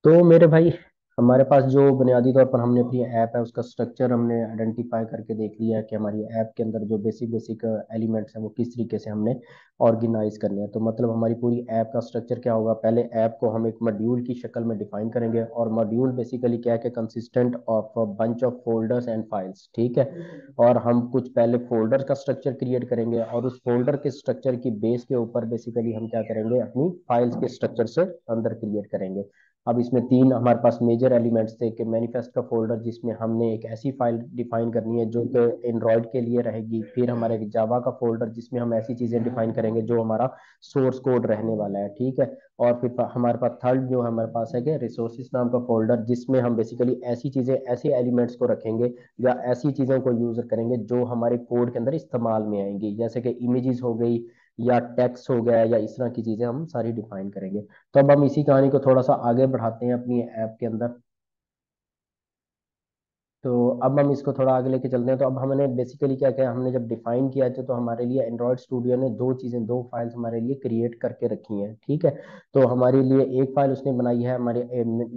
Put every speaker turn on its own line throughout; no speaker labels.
तो मेरे भाई, हमारे पास जो बुनियादी तौर पर हमने अपनी ऐप है उसका स्ट्रक्चर हमने आइडेंटिफाई करके देख लिया है कि हमारी ऐप के अंदर जो बेसिक बेसिक एलिमेंट्स हैं वो किस तरीके से हमने ऑर्गेनाइज करने हैं। तो मतलब हमारी पूरी ऐप का स्ट्रक्चर क्या होगा, पहले ऐप को हम एक मॉड्यूल की शक्ल में डिफाइन करेंगे। और मॉड्यूल बेसिकली क्या है कि consistent of bunch of folders and files, ठीक है। और हम कुछ पहले फोल्डर का स्ट्रक्चर क्रिएट करेंगे और उस फोल्डर के स्ट्रक्चर की बेस के ऊपर बेसिकली हम क्या करेंगे, अपनी फाइल्स के स्ट्रक्चर से अंदर क्रिएट करेंगे। अब इसमें तीन हमारे पास मेजर एलिमेंट्स थे कि मैनिफेस्ट का फोल्डर जिसमें हमने एक ऐसी फाइल डिफाइन करनी है जो कि एंड्रॉयड के लिए रहेगी। फिर हमारे जावा का फोल्डर जिसमें हम ऐसी चीजें डिफाइन करेंगे जो हमारा सोर्स कोड रहने वाला है, ठीक है। और फिर हमारे पास थर्ड जो हमारे पास है कि रिसोर्सेज नाम का फोल्डर जिसमें हम बेसिकली ऐसी चीजें, ऐसे एलिमेंट्स को रखेंगे या ऐसी चीजों को यूज करेंगे जो हमारे कोड के अंदर इस्तेमाल में आएंगी, जैसे कि इमेजेस हो गई या टेक्स्ट हो गया या इस तरह की चीजें हम सारी डिफाइन करेंगे। तो अब हम इसी कहानी को थोड़ा सा आगे बढ़ाते हैं अपनी ऐप के अंदर। तो अब हम इसको थोड़ा आगे लेके चलते हैं। तो अब हमने बेसिकली क्या किया, हमने जब डिफाइन किया तो हमारे लिए एंड्रॉयड स्टूडियो ने दो चीजें, दो फाइल्स हमारे लिए क्रिएट करके रखी हैं, ठीक है। तो हमारे लिए एक फाइल उसने बनाई है हमारे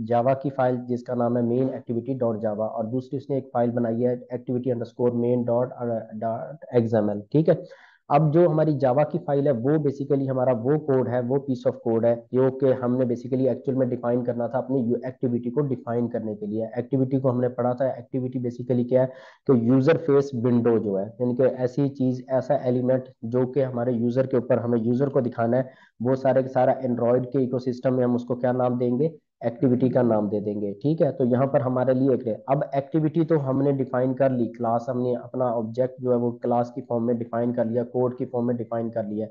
जावा की फाइल जिसका नाम है मेन एक्टिविटी डॉट जावा, और दूसरी उसने एक फाइल बनाई है activity underscore main dot dot XML, ठीक है। अब जो हमारी जावा की फाइल है वो बेसिकली हमारा वो कोड है, वो पीस ऑफ कोड है जो कि हमने बेसिकली एक्चुअल में डिफाइन करना था अपनी एक्टिविटी को डिफाइन करने के लिए। एक्टिविटी को हमने पढ़ा था, एक्टिविटी बेसिकली क्या है कि यूजर फेस विंडो जो है, यानी कि ऐसी चीज, ऐसा एलिमेंट जो कि हमारे यूजर के ऊपर हमें यूजर को दिखाना है, वो सारे का सारा एंड्रॉयड के इकोसिस्टम में हम उसको क्या नाम देंगे, एक्टिविटी का नाम दे देंगे, ठीक है। तो यहाँ पर हमारे लिए एक अब एक्टिविटी तो हमने डिफाइन कर ली, क्लास हमने अपना ऑब्जेक्ट जो है वो क्लास की फॉर्म में डिफाइन कर लिया, कोड की फॉर्म में डिफाइन कर लिया।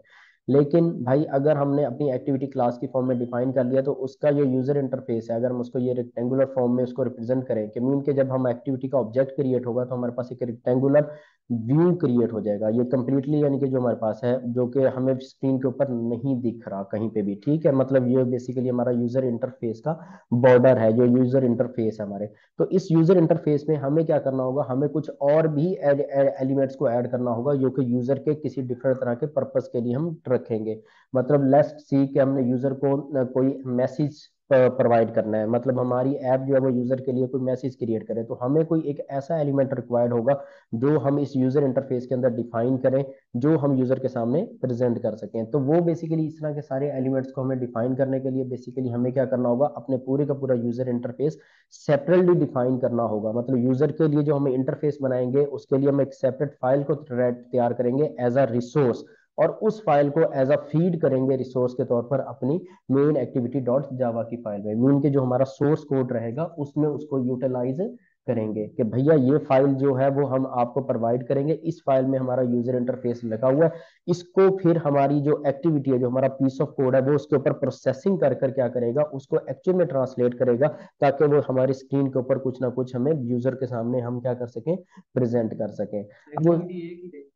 लेकिन भाई अगर हमने अपनी एक्टिविटी क्लास की फॉर्म में डिफाइन कर लिया तो उसका जो यूजर इंटरफेस है, अगर हम उसको ये रेक्टेंगुलर फॉर्म में उसको रिप्रेजेंट करें कि मीन के जब हम एक्टिविटी का ऑब्जेक्ट क्रिएट होगा तो हमारे पास एक रेक्टेंगुलर व्यू क्रिएट हो जाएगा, ये कंप्लीटली, यानी कि जो हमारे पास है जो कि हमें स्क्रीन के ऊपर नहीं दिख रहा कहीं पे भी, ठीक है। मतलब ये बेसिकली हमारा यूजर इंटरफेस का बॉर्डर है, जो यूजर इंटरफेस है हमारे। तो इस यूजर इंटरफेस में हमें क्या करना होगा, हमें कुछ और भी एलिमेंट्स को ऐड करना होगा जो कि यूजर के किसी डिफरेंट तरह के पर्पस के लिए हम रखेंगे। मतलब लेट्स सी कि हमने यूजर को कोई मैसेज प्रोवाइड करना है, मतलब हमारी ऐप जो है वो यूजर के लिए कोई मैसेज क्रिएट करे, तो हमें कोई एक ऐसा एलिमेंट रिक्वायर्ड होगा जो हम इस यूजर इंटरफेस के अंदर डिफाइन करें, जो हम यूजर के सामने प्रेजेंट कर सकें। तो वो बेसिकली इस तरह के सारे एलिमेंट्स को हमें डिफाइन करने के लिए बेसिकली हमें क्या करना होगा, अपने पूरे का पूरा यूजर इंटरफेस सेपरेटली डिफाइन करना होगा। मतलब यूजर के लिए जो हम इंटरफेस बनाएंगे उसके लिए हम एक सेपरेट फाइल को तैयार करेंगे एज अ रिसोर्स, और उस फाइल को एज अ फीड करेंगे रिसोर्स के तौर पर अपनी मेन एक्टिविटी डॉट जावा की फाइल में। मेन के जो हमारा सोर्स कोड रहेगा उसमें उसको यूटिलाइज करेंगे कि भैया ये फाइल जो है वो हम आपको प्रोवाइड करेंगे, इस फाइल में हमारा यूजर इंटरफेस लगा हुआ है। इसको फिर हमारी जो एक्टिविटी है, जो हमारा पीस ऑफ कोड है, वो उसके ऊपर प्रोसेसिंग कर कर क्या करेगा, उसको एक्चुअल में ट्रांसलेट करेगा, ताकि वो हमारी स्क्रीन के ऊपर कुछ ना कुछ हमें यूजर के सामने हम क्या कर सकें, प्रेजेंट कर सकें। अब वो,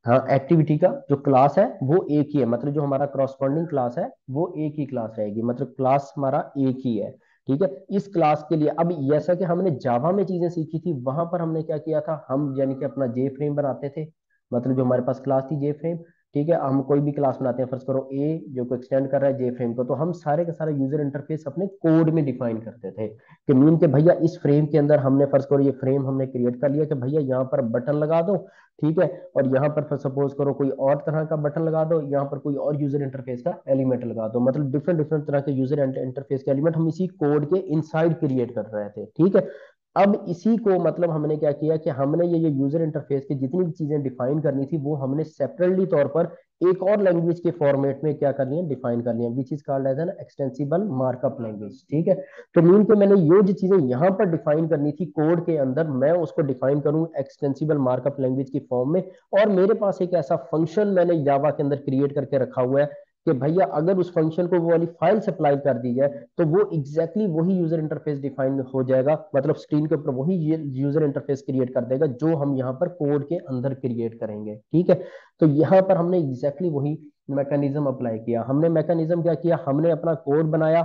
हाँ, एक्टिविटी का जो क्लास है वो एक ही है, मतलब जो हमारा करस्पॉन्डिंग क्लास है वो एक ही क्लास रहेगी, मतलब क्लास हमारा एक ही है, ठीक है। इस क्लास के लिए अब जैसा कि हमने जावा में चीजें सीखी थी, वहां पर हमने क्या किया था, हम यानी कि अपना जे फ्रेम बनाते थे। मतलब जो हमारे पास क्लास थी जे फ्रेम, ठीक है, हम कोई भी क्लास बनाते हैं, फर्ज करो ए जो को एक्सटेंड कर रहा है जे फ्रेम को, तो हम सारे का सारा यूजर इंटरफेस अपने कोड में डिफाइन करते थे कि मीन के भैया इस फ्रेम के अंदर हमने, फर्ज करो ये फ्रेम हमने क्रिएट कर लिया कि भैया यहाँ पर बटन लगा दो, ठीक है। और यहाँ पर सपोज करो कोई और तरह का बटन लगा दो, यहाँ पर कोई और यूजर इंटरफेस का एलिमेंट लगा दो, मतलब डिफरेंट डिफरेंट तरह के यूजर इंटरफेस के एलिमेंट हम इसी कोड के इनसाइड क्रिएट कर रहे थे, ठीक है। अब इसी को मतलब हमने क्या किया कि हमने ये यूजर इंटरफेस की जितनी भी चीजें डिफाइन करनी थी वो हमने सेपरेटली तौर पर एक और लैंग्वेज के फॉर्मेट में क्या कर लिया, डिफाइन कर लिया, which is called as an extensible markup language, ठीक है। तो मीन के मैंने ये जो चीजें यहाँ पर डिफाइन करनी थी कोड के अंदर, मैं उसको डिफाइन करूँ एक्सटेंसिबल मार्कअप लैंग्वेज की फॉर्म में। और मेरे पास एक ऐसा फंक्शन मैंने जावा के अंदर क्रिएट करके रखा हुआ है कि भैया अगर उस फंक्शन को वो वाली फाइल सप्लाई कर दी जाए तो वो एग्जैक्टली वही यूजर इंटरफेस डिफाइन हो जाएगा, मतलब स्क्रीन के ऊपर वही यूजर इंटरफेस क्रिएट कर देगा जो हम यहाँ पर कोड के अंदर क्रिएट करेंगे, ठीक है। तो यहाँ पर हमने एग्जैक्टली वही मैकेनिज्म अप्लाई किया। हमने मैकेनिज्म क्या किया, हमने अपना कोड बनाया,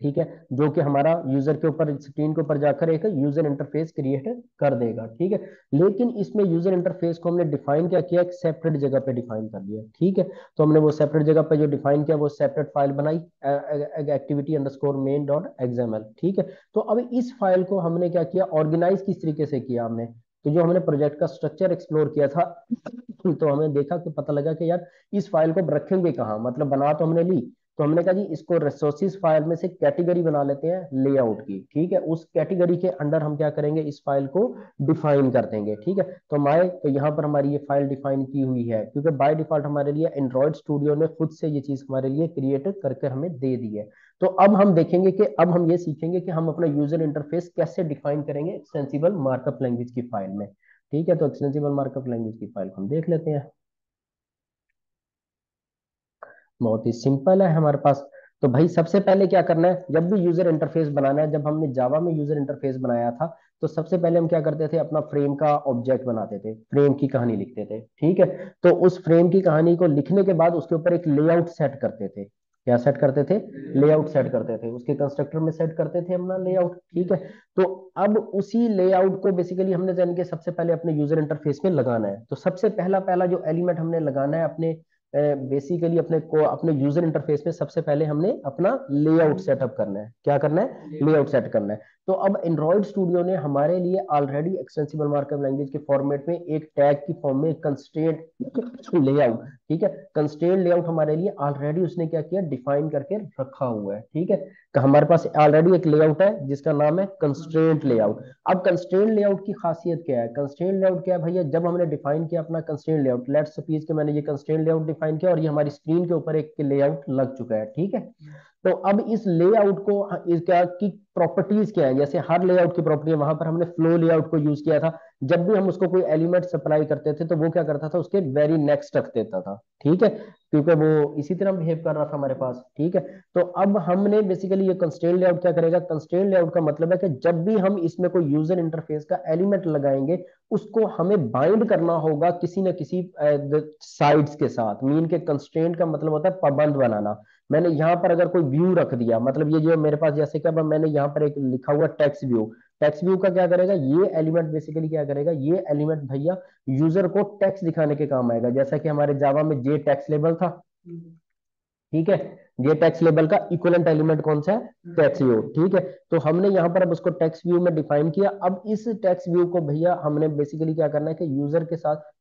ठीक है, जो कि हमारा यूजर के ऊपर, स्क्रीन के ऊपर जाकर एक यूजर इंटरफेस क्रिएट कर देगा। ठीक है, लेकिन इसमें यूजर इंटरफेस को हमने डिफाइन क्या किया, एक सेपरेट जगह पे डिफाइन कर दिया। ठीक है, तो हमने वो सेपरेट जगह पे जो डिफाइन किया वो सेपरेट फाइल बनाई, activity underscore main dot XML. ठीक है, तो अब इस फाइल को हमने क्या किया, ऑर्गेनाइज किस तरीके से किया हमने, तो जो हमने प्रोजेक्ट का स्ट्रक्चर एक्सप्लोर किया था तो हमें देखा कि पता लगा कि यार इस फाइल को अब रखेंगे कहाँ, मतलब बना तो हमने ली, तो हमने कहा जी इसको रिसोर्सेज फाइल में से कैटेगरी बना लेते हैं लेआउट की। ठीक है, उस कैटेगरी के अंडर हम क्या करेंगे, इस फाइल को डिफाइन कर देंगे। ठीक है, तो हमारे तो यहाँ पर हमारी ये फाइल डिफाइन की हुई है, क्योंकि बाय डिफॉल्ट हमारे लिए एंड्रॉइड स्टूडियो ने खुद से ये चीज हमारे लिए क्रिएट करके हमें दे दी है। तो अब हम देखेंगे कि अब हम ये सीखेंगे कि हम अपना यूजर इंटरफेस कैसे डिफाइन करेंगे एक्सटेंसिबल मार्कअप लैंग्वेज की फाइल में। ठीक है, तो एक्सटेंसिबल मार्कअप लैंग्वेज की फाइल को हम देख लेते हैं। बहुत ही सिंपल है हमारे पास। तो भाई सबसे पहले क्या करना है, जब भी यूजर इंटरफेस बनाना है, जब हमने जावा में यूजर इंटरफेस बनाया था तो सबसे पहले हम क्या करते थे, अपना फ्रेम का ऑब्जेक्ट बनाते थे, फ्रेम की कहानी लिखते थे। ठीक है, तो उस फ्रेम की कहानी को लिखने के बाद उसके ऊपर एक लेआउट सेट करते थे। क्या सेट करते थे, लेआउट सेट करते थे, उसके कंस्ट्रक्टर में सेट करते थे अपना लेआउट। ठीक है, तो अब उसी लेआउट को बेसिकली हमने जान के सबसे पहले अपने यूजर इंटरफेस में लगाना है। तो सबसे पहला पहला जो एलिमेंट हमने लगाना है अपने बेसिकली अपने को अपने यूजर इंटरफेस में सबसे पहले हमने अपना लेआउट सेटअप करना है। क्या करना है, लेआउट सेट करना है। तो अब एंड्रॉइड स्टूडियो ने हमारे लिए ऑलरेडी एक्सटेंसिबल मार्कअप लैंग्वेज के फॉर्मेट में एक टैग की फॉर्म में कंस्ट्रेंट लेआउट, ठीक है, कंस्ट्रेंट लेआउट हमारे लिए ऑलरेडी उसने क्या किया, डिफाइन करके रखा हुआ है। ठीक है, तो हमारे पास ऑलरेडी एक लेआउट है जिसका नाम है कंस्ट्रेंट लेआउट। अब कंस्ट्रेंट लेआउट की खासियत क्या है, कंस्ट्रेंट लेआउट क्या है भैया, जब हमने डिफाइन किया अपना कंस्ट्रेंट लेआउट, लेट्स सपोज कि मैंने ये कंस्ट्रेंट लेआउट डिफाइन किया और ये हमारी स्क्रीन के ऊपर एक लेआउट लग चुका है। ठीक है, तो अब इस लेआउट को इसका की प्रॉपर्टीज क्या है, जैसे हर लेआउट की प्रॉपर्टी है, वहां पर हमने फ्लो लेआउट को यूज किया था। जब भी हम उसको कोई एलिमेंट सप्लाई करते थे तो वो क्या करता था, उसके वेरी नेक्स्ट रख देता था। ठीक है, क्योंकि वो इसी तरह बिहेव कर रहा था हमारे पास। ठीक है, तो अब हमने बेसिकली ये कंस्ट्रेंट लेआउट क्या करेगा, कंस्ट्रेंट लेआउट का मतलब है कि जब भी हम इसमें कोई यूजर इंटरफेस का एलिमेंट लगाएंगे उसको हमें बाइंड करना होगा किसी न किसी साइड्स के साथ। मीन के कंस्ट्रेंट का मतलब होता है पाबंद बनाना। मैंने यहाँ पर अगर कोई व्यू रख दिया, मतलब ये जो मेरे पास जैसे कि अब मैंने यहाँ पर एक लिखा हुआ टेक्स्ट व्यू, टेक्स्ट व्यू का क्या करेगा, ये एलिमेंट बेसिकली क्या करेगा, ये एलिमेंट भैया यूजर को टेक्स्ट दिखाने के काम आएगा। जैसा कि हमारे जावा में जे टेक्स्ट लेबल था। ठीक है, ये टेक्स्ट लेबल का इक्विवेलेंट एलिमेंट कौन सा है, टेक्स्ट व्यू। ठीक है, तो हमने यहाँ पर अब उसको टेक्स्ट व्यू में डिफाइन किया। अब इस टेक्स्ट व्यू को भैया हमने बेसिकली क्या करना है कि यूजर के साथ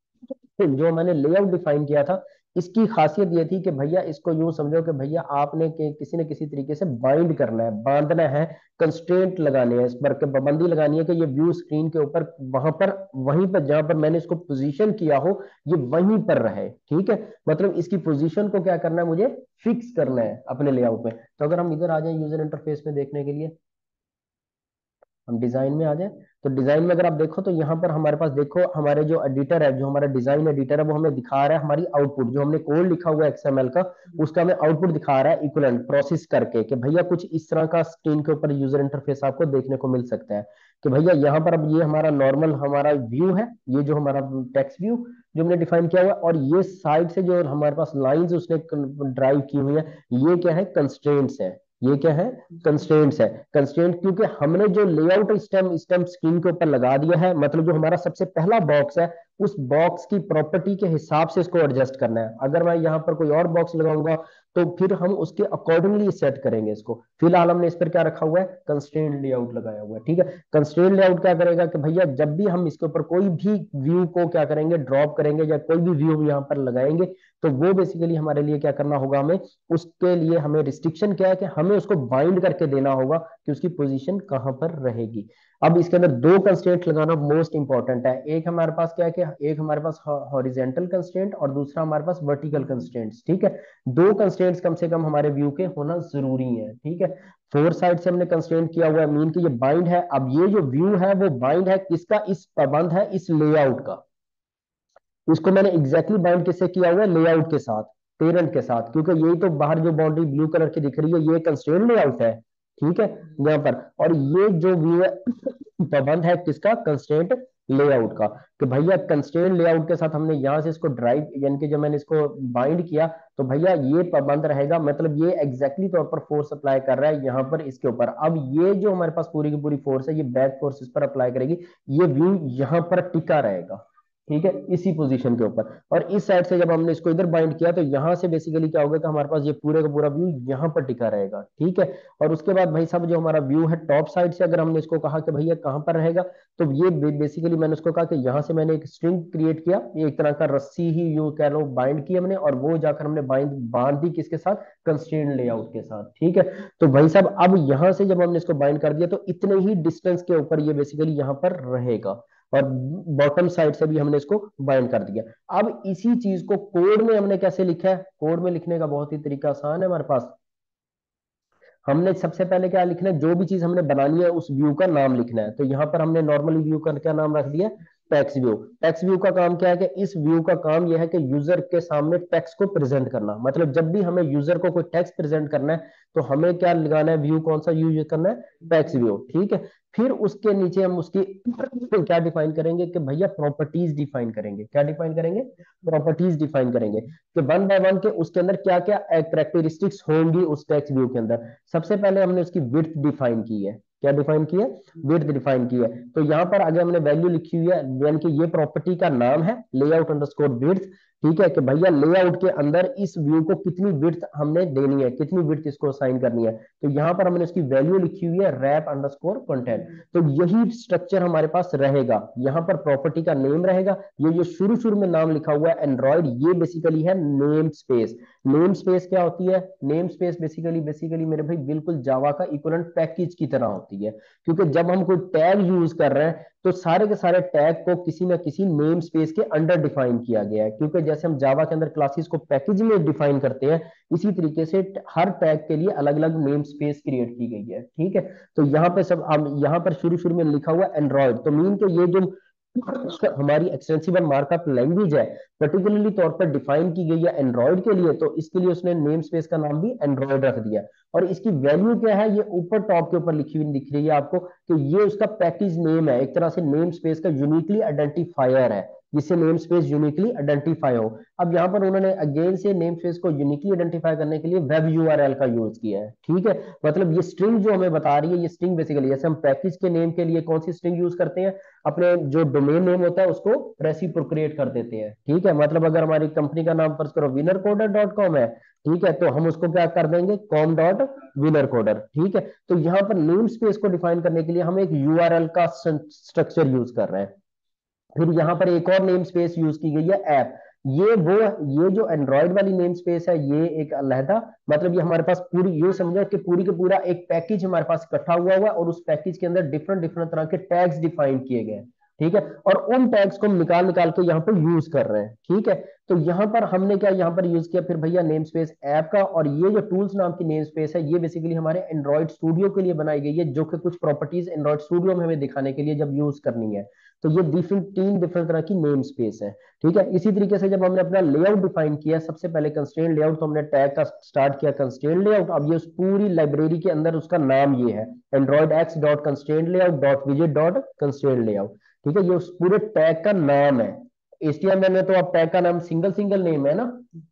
जो मैंने लेआउट डिफाइन किया था, इसकी खासियत ये थी कि भैया इसको यूं समझो कि भैया आपने किसी न किसी तरीके से बाइंड करना है, बांधना है, कंस्ट्रेंट लगाने हैं, इस पर पाबंदी लगानी है कि ये व्यू स्क्रीन के ऊपर वहां पर वहीं पर जहां पर मैंने इसको पोजीशन किया हो ये वहीं पर रहे। ठीक है, मतलब इसकी पोजीशन को क्या करना है, मुझे फिक्स करना है अपने लेआउट में। तो अगर हम इधर आ जाए यूजर इंटरफेस में देखने के लिए, हम डिजाइन में आ जाए, तो डिजाइन में अगर आप देखो तो यहाँ पर हमारे पास देखो हमारे जो एडिटर है, जो हमारा डिजाइन एडिटर है, वो हमें दिखा रहा है हमारी आउटपुट, जो हमने कोड लिखा हुआ है एक्सएमएल का, उसका हमें आउटपुट दिखा रहा है इक्वलेंट प्रोसेस करके कि भैया कुछ इस तरह का स्क्रीन के ऊपर यूजर इंटरफेस आपको देखने को मिल सकता है। कि भैया यहाँ पर अब ये हमारा नॉर्मल हमारा व्यू है, ये जो हमारा टेक्स्ट व्यू जो हमने डिफाइन किया हुआ है, और ये साइड से जो हमारे पास लाइंस उसने ड्राइव की हुई है, ये क्या है, कंस्ट्रेंट्स है। ये क्या है, कंस्ट्रेंट्स है। कंस्ट्रेंट क्योंकि हमने जो लेआउट स्टेम स्टेम स्क्रीन के ऊपर लगा दिया है, मतलब जो हमारा सबसे पहला बॉक्स है उस बॉक्स की प्रॉपर्टी के हिसाब से इसको एडजस्ट करना है। अगर मैं यहाँ पर कोई और बॉक्स लगाऊंगा तो फिर हम उसके अकॉर्डिंगली सेट करेंगे इसको। फिलहाल हमने इस पर क्या रखा हुआ है, कंस्ट्रेंट लेआउट लगाया हुआ है। ठीक है, कंस्ट्रेंट लेआउट क्या करेगा कि भैया जब भी हम इसके ऊपर कोई भी व्यू को क्या करेंगे, ड्रॉप करेंगे या कोई भी व्यू यहाँ पर लगाएंगे, तो वो बेसिकली हमारे लिए क्या करना होगा, हमें उसके लिए हमें रिस्ट्रिक्शन क्या है कि हमें उसको बाइंड करके देना होगा कि उसकी पोजीशन कहां पर रहेगी। अब इसके अंदर दो कंस्ट्रेंट लगाना मोस्ट इंपॉर्टेंट है। एक हमारे पास क्या है कि एक हमारे पास हॉरिजेंटल कंस्ट्रेंट और दूसरा हमारे पास वर्टिकल कंस्ट्रेंट्स। ठीक है, दो कंस्ट्रेंट्स कम से कम हमारे व्यू के होना जरूरी है। ठीक है, फोर साइड से हमने कंस्ट्रेंट किया हुआ है, मीन कि ये बाइंड है। अब ये जो व्यू है वो बाइंड है किसका, इस पाबंद है इस लेआउट का। उसको मैंने एग्जैक्टली बाइंड किससे किया हुआ है, लेआउट के साथ, पेरेंट के साथ, क्योंकि यही तो बाहर जो बाउंड्री ब्लू कलर की दिख रही है ये कंस्ट्रेंट लेआउट है। ठीक है, यहाँ पर, और ये जो व्यू है पाबंद है किसका, कंस्ट्रेंट लेआउट का, कि भैया कंस्ट्रेंट लेआउट के साथ हमने यहाँ से इसको ड्राइव, यानी कि जब मैंने इसको बाइंड किया तो भैया ये पाबंद रहेगा, मतलब ये एग्जैक्टली तौर पर फोर्स अप्लाई कर रहा है यहाँ पर इसके ऊपर। अब ये जो हमारे पास पूरी की पूरी फोर्स है, ये बैक फोर्स इस पर अप्लाई करेगी, ये व्यू यहाँ पर टिका रहेगा, ठीक है, इसी पोजीशन के ऊपर। और इस साइड से जब हमने इसको इधर बाइंड किया तो यहाँ से बेसिकली क्या होगा कि हमारे पास ये पूरे का पूरा व्यू यहाँ पर टिका रहेगा, ठीक है। और उसके बाद भाई साहब जो हमारा व्यू है टॉप साइड से, अगर हमने इसको कहा कि भैया कहाँ पर रहेगा, तो ये बेसिकली मैंने उसको कहा कि यहाँ से मैंने एक स्ट्रिंग क्रिएट किया, ये एक तरह का रस्सी ही यूं कह लो बाइंड की हमने, और वो जाकर हमने बांध दी किसके साथ, कंस्ट्रेंट लेआउट के साथ, ठीक है। तो भाई साहब अब यहाँ से जब हमने इसको बाइंड कर दिया तो इतने ही डिस्टेंस के ऊपर ये बेसिकली यहाँ पर रहेगा, और बॉटम साइड से भी हमने इसको बाइंड कर दिया। अब इसी चीज को कोड में हमने कैसे लिखा है, कोड में लिखने का बहुत ही तरीका आसान है हमारे पास। हमने सबसे पहले क्या लिखना है, जो भी चीज हमने बनानी है उस व्यू का नाम लिखना है। तो यहाँ पर हमने नॉर्मली व्यू का क्या नाम रख दिया, टेक्स्ट व्यू। टेक्स्ट व्यू का काम क्या है कि इस व्यू का काम यह है कि यूजर के सामने टेक्स्ट को प्रेजेंट करना, मतलब जब भी हमें यूजर को कोई टेक्स्ट प्रेजेंट करना है तो हमें क्या लगाना है, व्यू कौन सा यूज करना है, टेक्स्ट व्यू, ठीक है। फिर उसके नीचे हम उसकी क्या डिफाइन करेंगे कि भैया प्रॉपर्टीज डिफाइन करेंगे, क्या डिफाइन करेंगे, प्रॉपर्टीज डिफाइन करेंगे कि वन बाय वन के उसके अंदर क्या क्या कैरेक्टरिस्टिक्स होंगी उस टेक्स्ट व्यू के अंदर। सबसे पहले हमने उसकी विड्थ डिफाइन की है, क्या डिफाइन की है, विड्थ डिफाइन की है। तो यहाँ पर आगे हमने वैल्यू लिखी हुई है, यानी कि ये प्रॉपर्टी का नाम है लेआउट अंडरस्कोर विड्थ, ठीक है, कि भैया लेआउट के अंदर इस व्यू को कितनी विड्थ हमने देनी है, कितनी विड्थ इसको असाइन करनी है। तो यहाँ पर हमने इसकी वैल्यू लिखी हुई है रैप अंडरस्कोर कंटेंट। तो यही स्ट्रक्चर हमारे पास रहेगा, यहाँ पर प्रॉपर्टी का नेम रहेगा, ये जो शुरू शुरू में नाम लिखा हुआ है एंड्रॉइड, ये बेसिकली है नेम स्पेस। नेम स्पेस क्या होती है, नेम स्पेस बेसिकली बेसिकली मेरे भाई बिल्कुल जावा का इक्विवेलेंट पैकेज की तरह होती है, क्योंकि जब हम कोई टैग यूज कर रहे हैं तो सारे के सारे टैग को किसी ना किसी नेम स्पेस के अंडर डिफाइन किया गया है, क्योंकि जैसे हम जावा के अंदर क्लासेस को पैकेज में डिफाइन करते हैं, इसी तरीके से हर टैग के लिए अलग अलग नेम स्पेस क्रिएट की गई है, ठीक है। तो यहाँ पे सब यहाँ पर शुरू शुरू में लिखा हुआ एंड्रॉइड, तो मीन के ये जो हमारी एक्सटेंसिबल मार्कअप लैंग्वेज है पर्टिकुलरली तौर पर डिफाइन की गई है एंड्रॉइड के लिए, तो इसके लिए उसने नेम स्पेस का नाम भी एंड्रॉइड रख दिया। और इसकी वैल्यू क्या है, ये ऊपर टॉप के ऊपर लिखी हुई दिख रही है आपको, कि ये उसका पैकेज नेम है, एक तरह से नेम स्पेस का यूनिकली आइडेंटिफायर है, जिससे नेम स्पेस यूनिकली आइडेंटिफाई हो। अब यहाँ पर उन्होंने अगेन से नेम स्पेस को यूनिकली आइडेंटिफाई करने के लिए वेब यूआरएल का यूज किया है, ठीक है। मतलब ये स्ट्रिंग जो हमें बता रही है, ये स्ट्रिंग बेसिकली जैसे हम पैकेज के नेम के लिए कौन सी स्ट्रिंग यूज करते हैं, अपने जो डोमेन नेम होता है उसको रेसिप्रोकेट कर देते हैं, ठीक है। मतलब अगर हमारी कंपनी का नाम फर्ज करो विनर कोडर डॉट कॉम है, ठीक है, तो हम उसको क्या कर देंगे, कॉम डॉट विनर कोडर, ठीक है। तो यहाँ पर नेम स्पेस को डिफाइन करने के लिए हम एक यूआरएल का स्ट्रक्चर यूज कर रहे हैं। फिर यहाँ पर एक और नेम स्पेस यूज की गई है ऐप, ये जो एंड्रॉइड वाली नेम स्पेस है ये एक अलहदा, मतलब ये हमारे पास पूरी ये समझो कि पूरी के पूरा एक पैकेज हमारे पास इकट्ठा हुआ हुआ है, और उस पैकेज के अंदर डिफरेंट डिफरेंट तरह के टैग्स डिफाइन किए गए हैं, ठीक है। और उन टैग्स को हम निकाल निकाल के यहाँ पर यूज कर रहे हैं, ठीक है। तो यहाँ पर हमने क्या यहाँ पर यूज किया फिर भैया नेम स्पेस ऐप का, और ये जो टूल्स नाम की नेम स्पेस है ये बेसिकली हमारे एंड्रॉइड स्टूडियो के लिए बनाई गई है, जो कि कुछ प्रॉपर्टीज एंड्रॉइड स्टूडियो में हमें दिखाने के लिए जब यूज करनी है। तो ये तीन डिफरेंट तरह की नेम स्पेस है, ठीक है। इसी तरीके से जब हमने अपना लेआउट डिफाइन किया, सबसे पहले कंस्ट्रेंट लेआउट, तो हमने टैग का स्टार्ट किया कंस्ट्रेंट लेआउट। अब ये उस पूरी लाइब्रेरी के अंदर उसका नाम ये है Android X dot constraint layout dot विजेट डॉट कंस्ट्रेंट लेआउट, ठीक है। ये उस पूरे टैग का नाम है। HTML में तो अब टैग का नाम सिंगल सिंगल नेम है ना,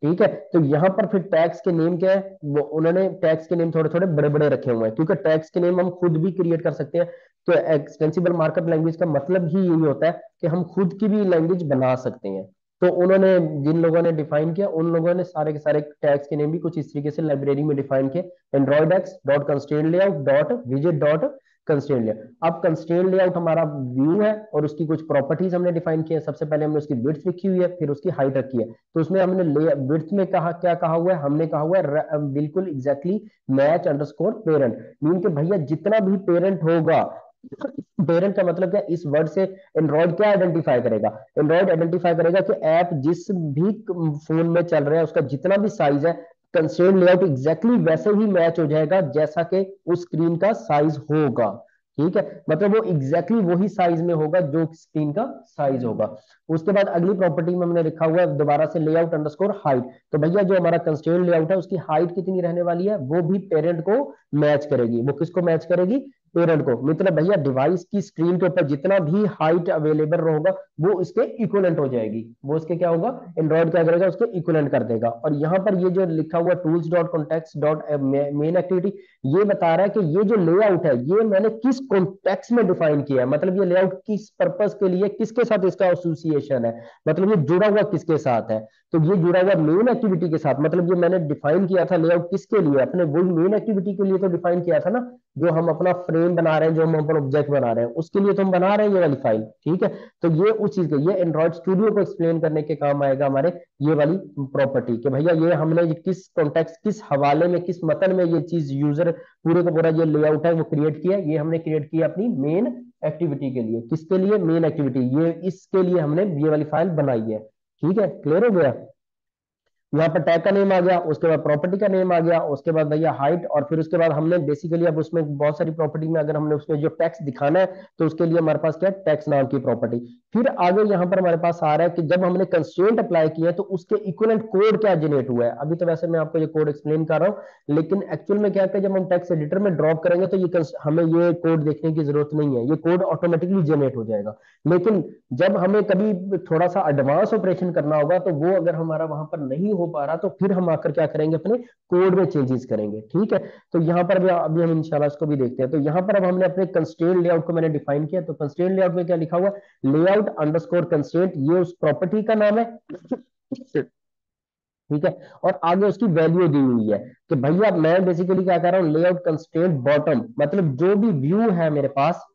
ठीक है। तो यहाँ पर फिर टैग्स के नेम क्या है, वो उन्होंने टैग्स के नेम थोड़े थोड़े बड़े बड़े रखे हुए हैं, क्योंकि टैग्स के नेम हम खुद भी क्रिएट कर सकते हैं। तो एक्सटेंसिबल मार्कअप लैंग्वेज का मतलब ही यही होता है कि हम खुद की भी लैंग्वेज बना सकते हैं। तो उन्होंने जिन लोगों ने डिफाइन किया उन लोगों ने सारे के सारे टैग्स के नेम भी कुछ इस तरीके से लाइब्रेरी में डिफाइन किए, Android X dot constraint layout dot विजेट डॉट कंस्ट्रेंट लेआउट। अब कंस्ट्रेंट लेआउट हमारा व्यू है और उसकी कुछ प्रॉपर्टीज हमने डिफाइन की है। सबसे पहले हमने उसकी विड्थ लिखी हुई है, फिर उसकी हाइट रखी है। तो उसमें हमने विड्थ में कहा क्या कहा हुआ है, हमने कहा हुआ है बिल्कुल exactly match underscore parent, mean के भैया जितना भी पेरेंट होगा, पेरेंट का मतलब क्या, इस वर्ड से एंड्रॉइड क्या आइडेंटिफाई करेगा, एंड्रॉइड आइडेंटिफाई करेगा कि ऐप जिस भी फोन में चल रहा है उसका जितना भी साइज है, कंस्ट्रेंट लेआउट एग्जैक्टली वैसे ही मैच हो जाएगा जैसा कि उस स्क्रीन का साइज होगा, ठीक है। मतलब वो एग्जैक्टली वही साइज में होगा जो स्क्रीन का साइज होगा। उसके बाद अगली प्रॉपर्टी में हमने लिखा हुआ है दोबारा से लेआउट अंडरस्कोर हाइट। तो भैया जो हमारा कंस्ट्रेंट लेआउट है उसकी हाइट कितनी रहने वाली है, वो भी पेरेंट को मैच करेगी। वो किसको मैच करेगी, पेरेंट को, मतलब भैया डिवाइस की स्क्रीन के ऊपर जितना भी हाइट अवेलेबल होगा वो इसके इक्वलेंट हो जाएगी, वो उसके क्या होगा, एंड्रॉइड क्या करेगा, उसके इक्वलेंट कर देगा। और यहाँ पर ये जो लिखा हुआ tools dot contact dot main activity, ये बता रहा है कि ये जो लेआउट है ये मैंने किस कॉन्टेक्स्ट में डिफाइन किया है, मतलब ये लेआउट किस पर्पस के लिए, किसके साथ इसका एसोसिएशन है, मतलब ये जुड़ा हुआ किसके साथ है। तो ये जुड़ा हुआ मेन एक्टिविटी के साथ, मतलब ये मैंने डिफाइन किया था लेआउट किसके लिए, अपने वही मेन एक्टिविटी के लिए तो डिफाइन किया था ना, जो हम अपना फ्रेम बना रहे हैं, जो हम अपना ऑब्जेक्ट बना रहे हैं, उसके लिए तो हम बना रहे हैं ये वाली फाइल, ठीक है। तो ये उस चीज के, ये एंड्रॉइड स्टूडियो को एक्सप्लेन करने के काम आएगा हमारे ये वाली प्रॉपर्टी, कि भैया ये हमने ये किस कॉन्टेक्स्ट, किस हवाले में, किस मतन में ये चीज यूजर पूरे का पूरा ये लेआउट है वो क्रिएट किया, ये हमने क्रिएट किया अपनी मेन एक्टिविटी के लिए, किसके लिए, मेन एक्टिविटी, ये इसके लिए हमने ये वाली फाइल बनाई है, ठीक है, क्लियर हो गया। यहाँ पर टैग का नेम आ गया, उसके बाद प्रॉपर्टी का नेम आ गया, उसके बाद भैया हाइट, और फिर उसके बाद हमने बेसिकली अब उसमें बहुत सारी प्रॉपर्टी में अगर हमने उसमें जो टेक्स्ट दिखाना है तो उसके लिए हमारे पास क्या है, टेक्स्ट नाम की प्रॉपर्टी। फिर आगे यहाँ पर हमारे पास आ रहा है कि जब हमने कंस्ट्रेंट अप्लाई किया है तो उसके इक्विवेलेंट कोड क्या जनरेट हुआ है। अभी तो वैसे मैं आपको ये कोड एक्सप्लेन कर रहा हूँ, लेकिन एक्चुअल में क्या है, जब हम टेक्स्ट एडिटर में ड्रॉप करेंगे तो ये हमें ये कोड देखने की जरूरत नहीं है, ये कोड ऑटोमेटिकली जनरेट हो जाएगा। लेकिन जब हमें कभी थोड़ा सा एडवांस ऑपरेशन करना होगा तो वो अगर हमारा वहां पर नहीं हो पा रहा तो फिर हम आकर क्या करेंगे, अपने कोड में चेंजेस करेंगे, ठीक है। तो यहाँ पर अभी हम इंशाल्लाह इसको भी देखते हैं। तो यहाँ पर अब हमने अपने कंस्ट्रेंट लेआउट को मैंने डिफाइन किया, तो कंस्ट्रेंट लेआउट में क्या लिखा हुआ, लेआउट अंडरस्कोर कंस्ट्रेंट, ये उस प्रॉपर्टी का नाम है, ठीक है। और आगे उसकी वैल्यू दी हुई है कि भैया मैं बेसिकली क्या कर रहा हूँ, लेआउट कंस्ट्रेंट बॉटम, मतलब जो भी व्यू है मेरे पास।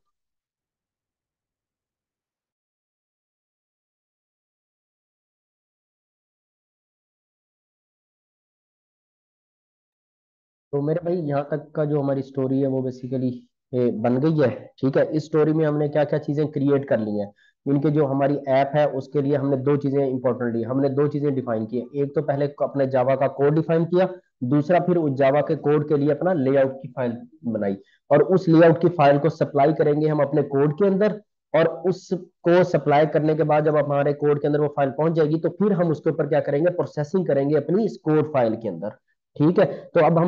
तो मेरे भाई यहाँ तक का जो हमारी स्टोरी है वो बेसिकली बन गई है, ठीक है। इस स्टोरी में हमने क्या क्या चीजें क्रिएट कर ली हैं, इनके जो हमारी ऐप है उसके लिए हमने दो चीजें इंपॉर्टेंट ली, हमने दो चीजें डिफाइन की हैं। एक तो पहले अपने जावा का कोड डिफाइन किया, दूसरा फिर उस जावा के कोड के लिए अपना लेआउट की फाइल बनाई, और उस लेआउट की फाइल को सप्लाई करेंगे हम अपने कोड के अंदर। और उसको सप्लाई करने के बाद जब हमारे कोड के अंदर वो फाइल पहुंच जाएगी तो फिर हम उसके ऊपर क्या करेंगे, प्रोसेसिंग करेंगे अपनी इस कोड फाइल के अंदर, ठीक है। तो अब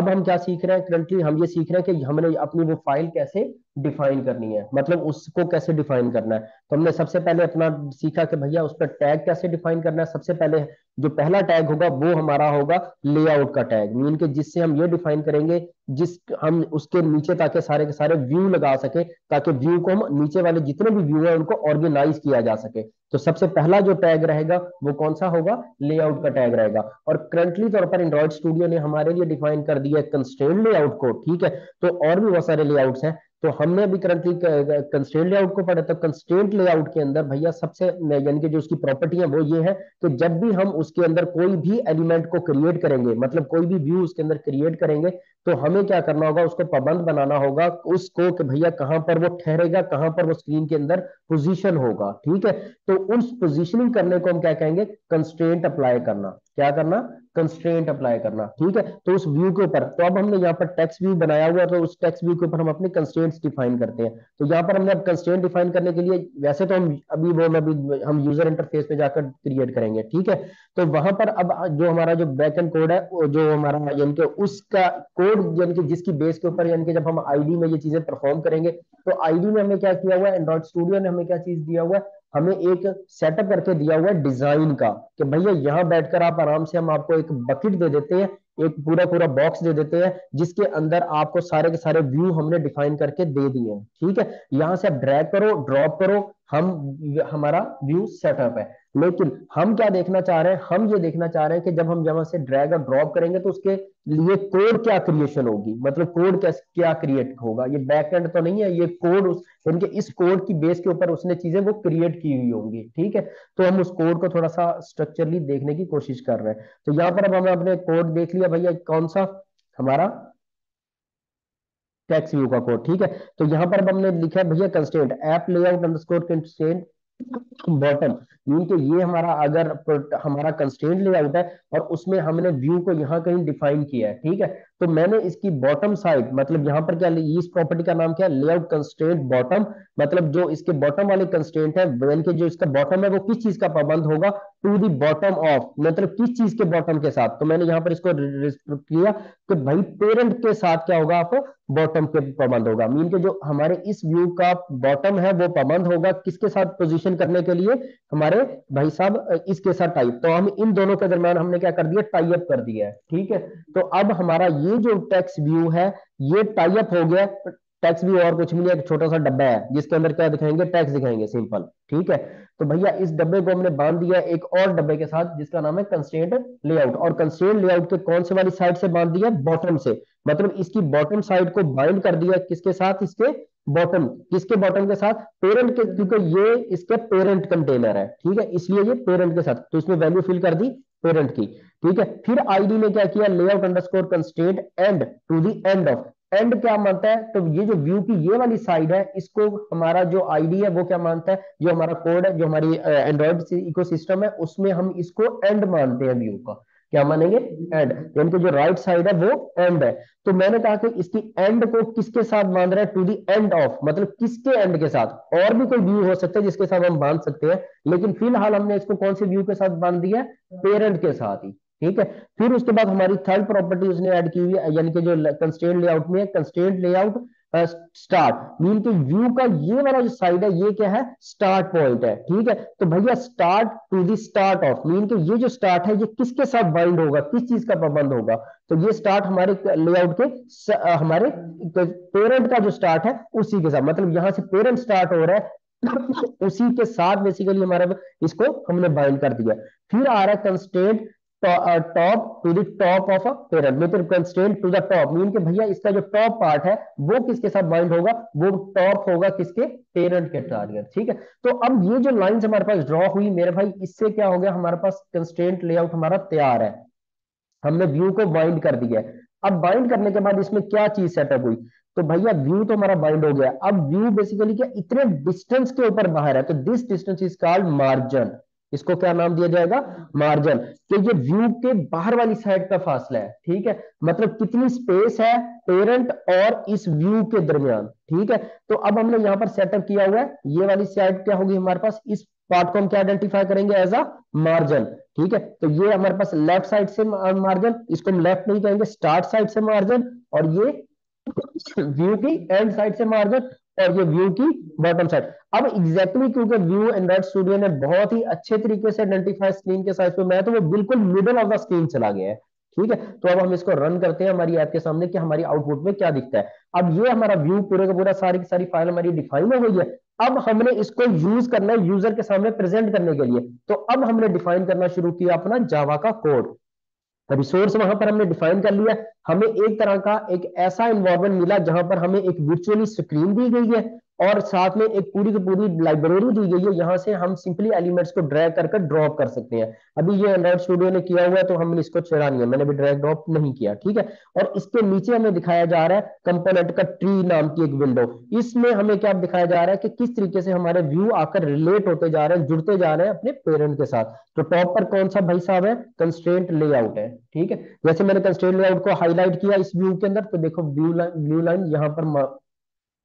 हम क्या सीख रहे हैं करंटली, हम ये सीख रहे हैं कि हमने अपनी वो फाइल कैसे डिफाइन करनी है, मतलब उसको कैसे डिफाइन करना है। तो हमने सबसे पहले अपना सीखा कि भैया उसका टैग कैसे डिफाइन करना है। सबसे पहले जो पहला टैग होगा वो हमारा होगा लेआउट का टैग, मीन के जिससे हम ये डिफाइन करेंगे, जिस हम उसके नीचे ताकि सारे के सारे व्यू लगा सके, ताकि व्यू को हम नीचे वाले जितने भी व्यू है उनको ऑर्गेनाइज किया जा सके। तो सबसे पहला जो टैग रहेगा वो कौन सा होगा, लेआउट का टैग रहेगा। और करंटली तौर पर एंड्रॉइड स्टूडियो ने हमारे लिए डिफाइन कर दिया है कंस्ट्रेंट लेआउट को, ठीक है। तो और भी बहुत सारे लेआउट्स हैं, तो हमने अभी करंटली कंस्ट्रेंट लेआउट को पढ़ा। तो कंस्ट्रेंट लेआउट के अंदर भैया सबसे यानी कि जो उसकी प्रॉपर्टी है वो ये है कि जब भी हम उसके अंदर कोई भी एलिमेंट को क्रिएट करेंगे, मतलब कोई भी व्यू उसके अंदर क्रिएट करेंगे, तो हमें क्या करना होगा, उसको पाबंद बनाना होगा उसको कि भैया कहां पर वो ठहरेगा, कहां पर वो स्क्रीन के अंदर पोजीशन होगा, ठीक है। तो उस पोजीशनिंग करने को हम क्या कहेंगे, कंस्ट्रेंट अप्लाई करना, क्या करना, कंस्ट्रेंट अप्लाई करना, ठीक है। तो उस व्यू के ऊपर, तो अब हमने यहाँ पर टेक्स्ट व्यू बनाया हुआ है, तो उस टेक्स्ट व्यू के ऊपर हम अपने कंस्ट्रेंट्स डिफाइन करते हैं। तो यहाँ पर हमने अब कंस्ट्रेंट डिफाइन करने के लिए, वैसे तो हम अभी वो अभी हम यूजर इंटरफेस पे जाकर क्रिएट करेंगे, ठीक है। तो वहां पर अब जो हमारा जो बैक एंड कोड है, जो हमारा यानी कि उसका कोड, यानी कि जिसकी बेस के ऊपर, यानी कि जब हम आईडी में ये चीजें परफॉर्म करेंगे, तो आईडी में हमें क्या किया हुआ है, एंड्रॉइड स्टूडियो ने हमें क्या चीज दिया हुआ है, हमें एक सेटअप करके दिया हुआ है डिजाइन का, कि भैया यहाँ बैठकर आप आराम से, हम आपको एक बकेट दे देते हैं, एक पूरा पूरा बॉक्स दे देते हैं जिसके अंदर आपको सारे के सारे व्यू हमने डिफाइन करके दे दिए हैं, ठीक है। यहां से आप ड्रैग करो, ड्रॉप करो, हम हमारा व्यू सेटअप है। लेकिन हम क्या देखना चाह रहे हैं, हम ये देखना चाह रहे हैं कि जब हम जहां से ड्रैग और ड्रॉप करेंगे तो उसके लिए कोड क्या क्रिएशन होगी, मतलब कोड क्या क्या क्रिएट होगा। ये बैक एंड तो नहीं है, ये कोड उस यानी इस कोड की बेस के ऊपर उसने चीजें वो क्रिएट की हुई होंगी, ठीक है। तो हम उस कोड को थोड़ा सा स्ट्रक्चरली देखने की कोशिश कर रहे हैं। तो यहाँ पर अब हमने अपने कोड देख लिया भैया, कौन सा, हमारा टेक्स्ट व्यू का कोड, ठीक है। तो यहाँ पर अब हमने लिखा है भैया constraint app layout underscore constraint bottom, mean कि ये हमारा अगर हमारा कंस्ट्रेंट लेआउट है और उसमें हमने व्यू को यहाँ कहीं डिफाइन किया है, ठीक है। तो मैंने इसकी बॉटम साइड, मतलब यहाँ पर क्या, इस प्रॉपर्टी का नाम क्या है, लेआउट कंस्ट्रेंट बॉटम, मतलब जो इसके बॉटम वाले कंस्ट्रेंट है, वेल के जो इसका बॉटम है वो किस चीज का पाबंद होगा, टू दी बॉटम ऑफ, मतलब किस चीज के बॉटम के साथ, तो मैंने यहाँ पर इसको रिस्ट्रिक्ट किया कि भाई पेरेंट के साथ क्या होगा, आप बॉटम के पाबंद होगा, मीन के जो हमारे इस व्यू का बॉटम है वो पाबंद होगा किसके साथ पोजीशन करने के लिए, हमारे भाई साहब इसके साथ टाइप, तो हम इन दोनों के दरमियान हमने क्या कर दिया, टाई अप कर दिया है, ठीक है। तो अब हमारा ये जो टेक्स्ट व्यू है ये टाई अप हो गया। टेक्स्ट व्यू और कुछ भी नहीं है, एक छोटा सा डब्बा है जिसके अंदर क्या दिखाएंगे, टेक्स्ट दिखाएंगे, सिंपल, ठीक है। तो भैया इस डब्बे को हमने बांध दिया एक और डब्बे के साथ जिसका नाम है कंस्ट्रेंट लेआउट, और कंस्ट्रेंट लेआउट के कौन से वाली साइड से बांध दिया, बॉटम से, मतलब इसकी बॉटम साइड को बाइंड कर दिया किसके साथ, इसके बॉटम, किसके बॉटम के साथ, पेरेंट के, क्योंकि ये इसके पेरेंट कंटेनर है, ठीक है, इसलिए ये पेरेंट के साथ, तो इसमें वैल्यू फिल कर दी पेरेंट की, ठीक है। फिर आईडी ने क्या किया, layout underscore constraint end to the end of, end क्या मानता है, तो ये जो व्यू की ये वाली साइड है इसको हमारा जो आईडी है वो क्या मानता है, जो हमारा कोड है, जो हमारी एंड्रॉइड इकोसिस्टम है उसमें हम इसको एंड मानते हैं, व्यू का क्या मानेंगे, एंड, यानी कि जो राइट साइड है वो एंड है। तो मैंने कहा कि इसकी एंड को किसके साथ बांध रहा है, टू दी एंड ऑफ, मतलब किसके एंड के साथ, और भी कोई व्यू हो सकता है जिसके साथ हम बांध सकते हैं, लेकिन फिलहाल हमने इसको कौन से व्यू के साथ बांध दिया है, पेरेंट के साथ ही, ठीक है। फिर उसके बाद हमारी थर्ड प्रॉपर्टी उसने ऐड की हुई है, यानी कि जो कंस्ट्रेंट लेआउट में है, कंस्ट्रेंट लेआउट स्टार्ट, मीन कि व्यू का ये वाला जो साइड है ये क्या है, स्टार्ट पॉइंट है, ठीक है। तो भैया start to the start of, mean कि ये जो स्टार्ट है ये किसके साथ बाइंड होगा, किस चीज का पाबंद होगा, तो ये स्टार्ट हमारे लेआउट के हमारे पेरेंट का जो स्टार्ट है उसी के साथ, मतलब यहां से पेरेंट स्टार्ट हो रहा है उसी के साथ बेसिकली हमारा इसको हमने बाइंड कर दिया। फिर आ रहा है constraint top to the top of a parent, मतलब constraint to the top, mean के भैया इसका जो टॉप पार्ट है वो किसके साथ बाइंड होगा, वो टॉप होगा किसके, पेरेंट के टारगेट, ठीक है। तो अब ये जो लाइंस हमारे पास ड्रॉ हुई मेरे भाई, इससे क्या हो गया, हमारे पास कंस्ट्रेंट लेआउट हमारा तैयार है, हमने व्यू को बाइंड कर दिया है। अब बाइंड करने के बाद इसमें क्या चीज सेटअप हुई, तो भैया व्यू तो हमारा बाइंड हो गया, अब व्यू बेसिकली क्या इतने डिस्टेंस के ऊपर बाहर है, तो this distance is called margin, इसको क्या नाम दिया जाएगा, मार्जिन, कि ये व्यू के बाहर वाली साइड का फासला है, ठीक है, मतलब कितनी स्पेस है पेरेंट और इस व्यू के दरमियान, ठीक है। तो अब हमने यहां पर सेटअप किया हुआ है, ये वाली साइड क्या होगी हमारे पास, इस पार्ट को हम क्या आइडेंटिफाई करेंगे, एज अ मार्जिन, ठीक है। तो ये हमारे पास लेफ्ट साइड से मार्जिन, इसको हम लेफ्ट नहीं कहेंगे, स्टार्ट साइड से मार्जिन, और ये व्यू की एंड साइड से मार्जिन, और ये व्यू की बॉटम साइड। अब एग्जैक्टली क्योंकि व्यू एंड्रॉइड स्टूडियो ने बहुत ही अच्छे तरीके से आइडेंटिफाई स्क्रीन के साइज पे, मैं तो वो बिल्कुल मिडल ऑफ द स्क्रीन चला गया है, ठीक है। तो अब हम इसको रन करते हैं हमारी ऐप के सामने कि हमारी आउटपुट में क्या दिखता है। अब ये हमारा व्यू पूरे का पूरा सारी की सारी फाइल हमारी डिफाइन हो गई है। अब हमने इसको यूज करना है यूजर के सामने प्रेजेंट करने के लिए, तो अब हमने डिफाइन करना शुरू किया अपना जावा का कोड, रिसोर्स वहां पर हमने डिफाइन कर लिया। हमें एक तरह का एक ऐसा एनवायरनमेंट मिला जहां पर हमें एक वर्चुअली स्क्रीन दी गई है और साथ में एक पूरी की पूरी लाइब्रेरी दी गई है, यहां से हम सिंपली एलिमेंट्स को ड्रैग करके ड्रॉप कर सकते हैं। अभी ये एंड्रॉइड स्टूडियो ने किया हुआ है तो हमने इसको छेड़ा नहीं है, मैंने भी ड्रैग ड्रॉप नहीं किया, ठीक है। और इसके नीचे हमें दिखाया जा रहा है कंपोनेंट का ट्री नाम की एक विंडो, इसमें हमें क्या दिखाया जा रहा है कि किस तरीके से हमारे व्यू आकर रिलेट होते जा रहे हैं, जुड़ते जा रहे हैं अपने पेरेंट के साथ। तो टॉप पर कौन सा भाई साहब है, कंस्ट्रेंट लेआउट है, ठीक है। जैसे मैंने कंस्ट्रेंट लेआउट को हाईलाइट किया इस व्यू के अंदर, तो देखो व्यू लाइन यहाँ पर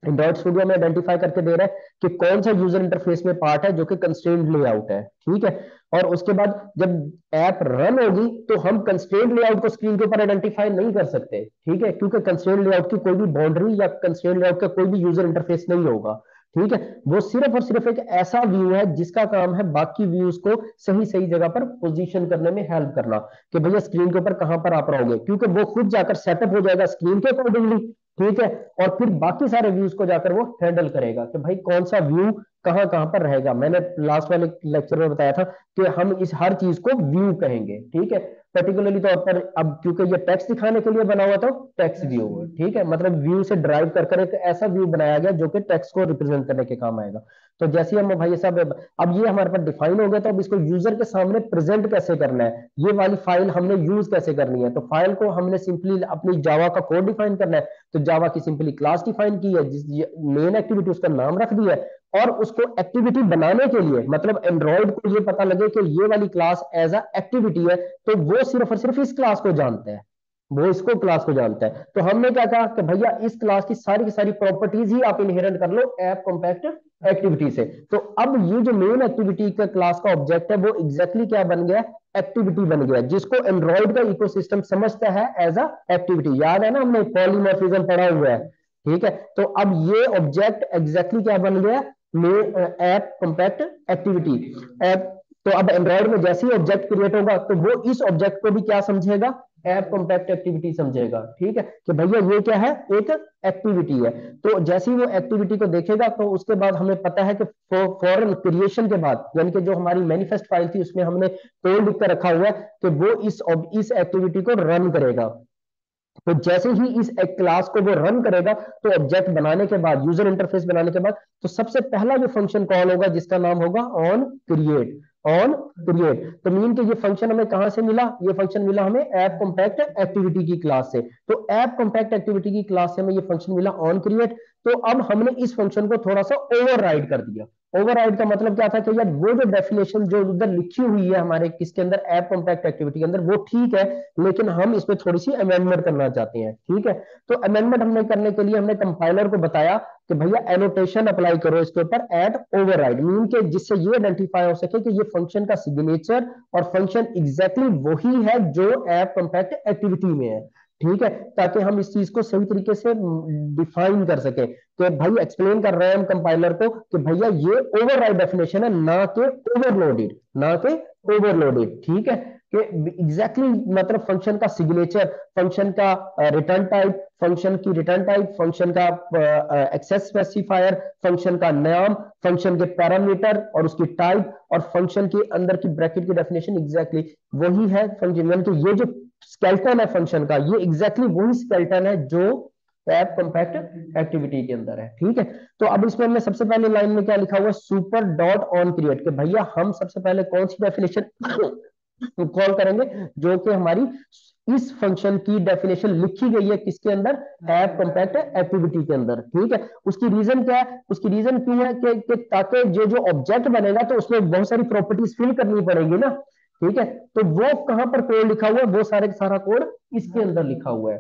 एंड्रॉइड स्टूडियो में आइडेंटिफाई करके दे रहा है कि कौन सा यूजर इंटरफेस में पार्ट है जो कि कंस्ट्रेंट लेआउट है, ठीक है। और उसके बाद जब ऐप रन होगी तो हम कंस्ट्रेंट लेआउट को स्क्रीन के ऊपर आइडेंटिफाई नहीं कर सकते, ठीक है, क्योंकि कंस्ट्रेंट लेआउट की कोई भी बाउंड्री या कंस्ट्रेंट लेआउट का कोई भी यूजर इंटरफेस नहीं होगा, ठीक है। वो सिर्फ और सिर्फ एक ऐसा व्यू है जिसका काम है बाकी व्यूज को सही सही जगह पर पोजीशन करने में हेल्प करना, कि भैया स्क्रीन के ऊपर कहां पर आप रहोगे, क्योंकि वो खुद जाकर सेटअप हो जाएगा स्क्रीन के अकॉर्डिंगली, ठीक है। और फिर बाकी सारे व्यूज को जाकर वो हैंडल करेगा कि भाई कौन सा व्यू कहां कहां पर रहेगा। मैंने लास्ट वाले लेक्चर में बताया था कि हम इस हर चीज को व्यू कहेंगे, ठीक है। पर्टिकुलरली तौर पर अब क्योंकि ये टेक्स्ट दिखाने के लिए बना हुआ था, टेक्स्ट व्यू, ठीक है, मतलब व्यू से ड्राइव कर कर एक ऐसा व्यू बनाया गया जो कि टेक्स्ट को रिप्रेजेंट करने के काम आएगा। तो जैसे ही हम भाई साहब अब ये हमारे पास डिफाइन हो गया, तो अब इसको यूजर के सामने प्रेजेंट कैसे करना है, ये वाली फाइल हमने यूज कैसे करनी है, तो फाइल को हमने सिंपली अपनी जावा का कोड डिफाइन करना है। तो जावा की सिंपली क्लास डिफाइन की है, जिस मेन एक्टिविटी उसका नाम रख दिया है, और उसको एक्टिविटी बनाने के लिए मतलब एंड्रॉइड को ये पता लगे कि ये वाली क्लास एज अ एक्टिविटी है, तो वो सिर्फ और सिर्फ इस क्लास को जानता है, वो इसको क्लास को जानता है। तो हमने क्या कहा कि भैया इस क्लास की सारी प्रॉपर्टीज ही आप इनहेरेंट कर लो ऐप कॉम्पैक्ट एक्टिविटी से। तो अब ये जो मेन एक्टिविटी का क्लास का ऑब्जेक्ट है वो एग्जैक्टली क्या बन गया, एक्टिविटी बन गया, जिसको एंड्रॉइड का इकोसिस्टम समझता है एज अ एक्टिविटी। याद है ना, हमने पॉलीमॉर्फिज्म पढ़ा हुआ है, ठीक है। तो अब ये ऑब्जेक्ट एग्जैक्टली क्या बन गया, ऐप कॉम्पैक्ट एक्टिविटी ऐप। तो अब एंड्रॉइड में जैसे ही ऑब्जेक्ट क्रिएट होगा तो वो इस ऑब्जेक्ट को भी क्या समझेगा, ऐप कॉम्पैक्ट एक्टिविटी समझेगा, ठीक है, कि भैया ये क्या है, एक एक्टिविटी है। तो जैसे ही वो एक्टिविटी को देखेगा तो उसके बाद हमें पता है कि फॉरन क्रिएशन के बाद, यानी कि जो हमारी मैनिफेस्ट फाइल थी उसमें हमने कोड लिख कर रखा हुआ है कि वो इस एक्टिविटी को रन करेगा। तो जैसे ही इस एक क्लास को वो रन करेगा तो ऑब्जेक्ट बनाने के बाद, यूजर इंटरफेस बनाने के बाद, तो सबसे पहला जो फंक्शन कॉल होगा जिसका नाम होगा ऑन क्रिएट। ऑन क्रिएट तो मीन के ये फंक्शन हमें कहां से मिला, ये फंक्शन मिला हमें ऐप कॉम्पैक्ट एक्टिविटी की क्लास से। तो ऐप कॉम्पैक्ट एक्टिविटी की क्लास से हमें ये फंक्शन मिला ऑन क्रिएट। तो अब हमने इस फंक्शन को थोड़ा सा ओवरराइड कर दिया। ओवरराइड का मतलब क्या था कि यार वो जो डेफिनेशन जो उधर लिखी हुई है हमारे किसके अंदर, ऐप कॉम्पैक्ट एक्टिविटी के अंदर, वो ठीक है, लेकिन हम इसमें थोड़ी सी अमेंडमेंट करना चाहते हैं, ठीक है। तो अमेंडमेंट हमने करने के लिए हमने कंपाइलर को बताया कि भैया एनोटेशन अप्लाई करो इसके ऊपर एट ओवरराइड, मीन के जिससे ये आइडेंटिफाई हो सके कि ये फंक्शन का सिग्नेचर और फंक्शन एग्जैक्टली वही है जो ऐप कॉम्पैक्ट एक्टिविटी में है, ठीक है, ताकि हम इस चीज को सही तरीके से डिफाइन कर सके। तो भाई एक्सप्लेन कर रहे हैं हम कंपाइलर को कि भैया ये ओवरराइड डेफिनेशन है, ना कि ओवरलोडेड, ना कि ओवरलोडेड, ठीक है। कि एग्जैक्टली मतलब फंक्शन का सिग्नेचर, फंक्शन का रिटर्न टाइप, फंक्शन की रिटर्न टाइप, फंक्शन का एक्सेस स्पेसिफायर, फंक्शन का नाम, फंक्शन के पैरामीटर और उसकी टाइप, और फंक्शन के अंदर की ब्रैकेट की डेफिनेशन एग्जैक्टली वही है फंक्शन। यानी कि ये जो स्केलेटन है फंक्शन का, ये एग्जैक्टली वही स्केलेटन है जो ऐप कॉम्पैक्ट एक्टिविटी के अंदर है, ठीक है। तो अब इसमें हमने सबसे पहले लाइन में क्या लिखा हुआ है, सुपर डॉट ऑन क्रिएट, कि भैया हम सबसे पहले कौन सी डेफिनेशन कॉल करेंगे, जो कि हमारी इस फंक्शन की डेफिनेशन लिखी गई है किसके अंदर, ऐप कॉम्पैक्ट एक्टिविटी के अंदर, ठीक है। उसकी रीजन क्या है, उसकी रीजन क्यों है कि ताकि जो ऑब्जेक्ट बनेगा तो उसमें बहुत सारी प्रॉपर्टीज फिल करनी पड़ेगी ना, ठीक है। तो वो कहां पर कोड लिखा हुआ है, वो सारे का सारा कोड इसके अंदर लिखा हुआ है।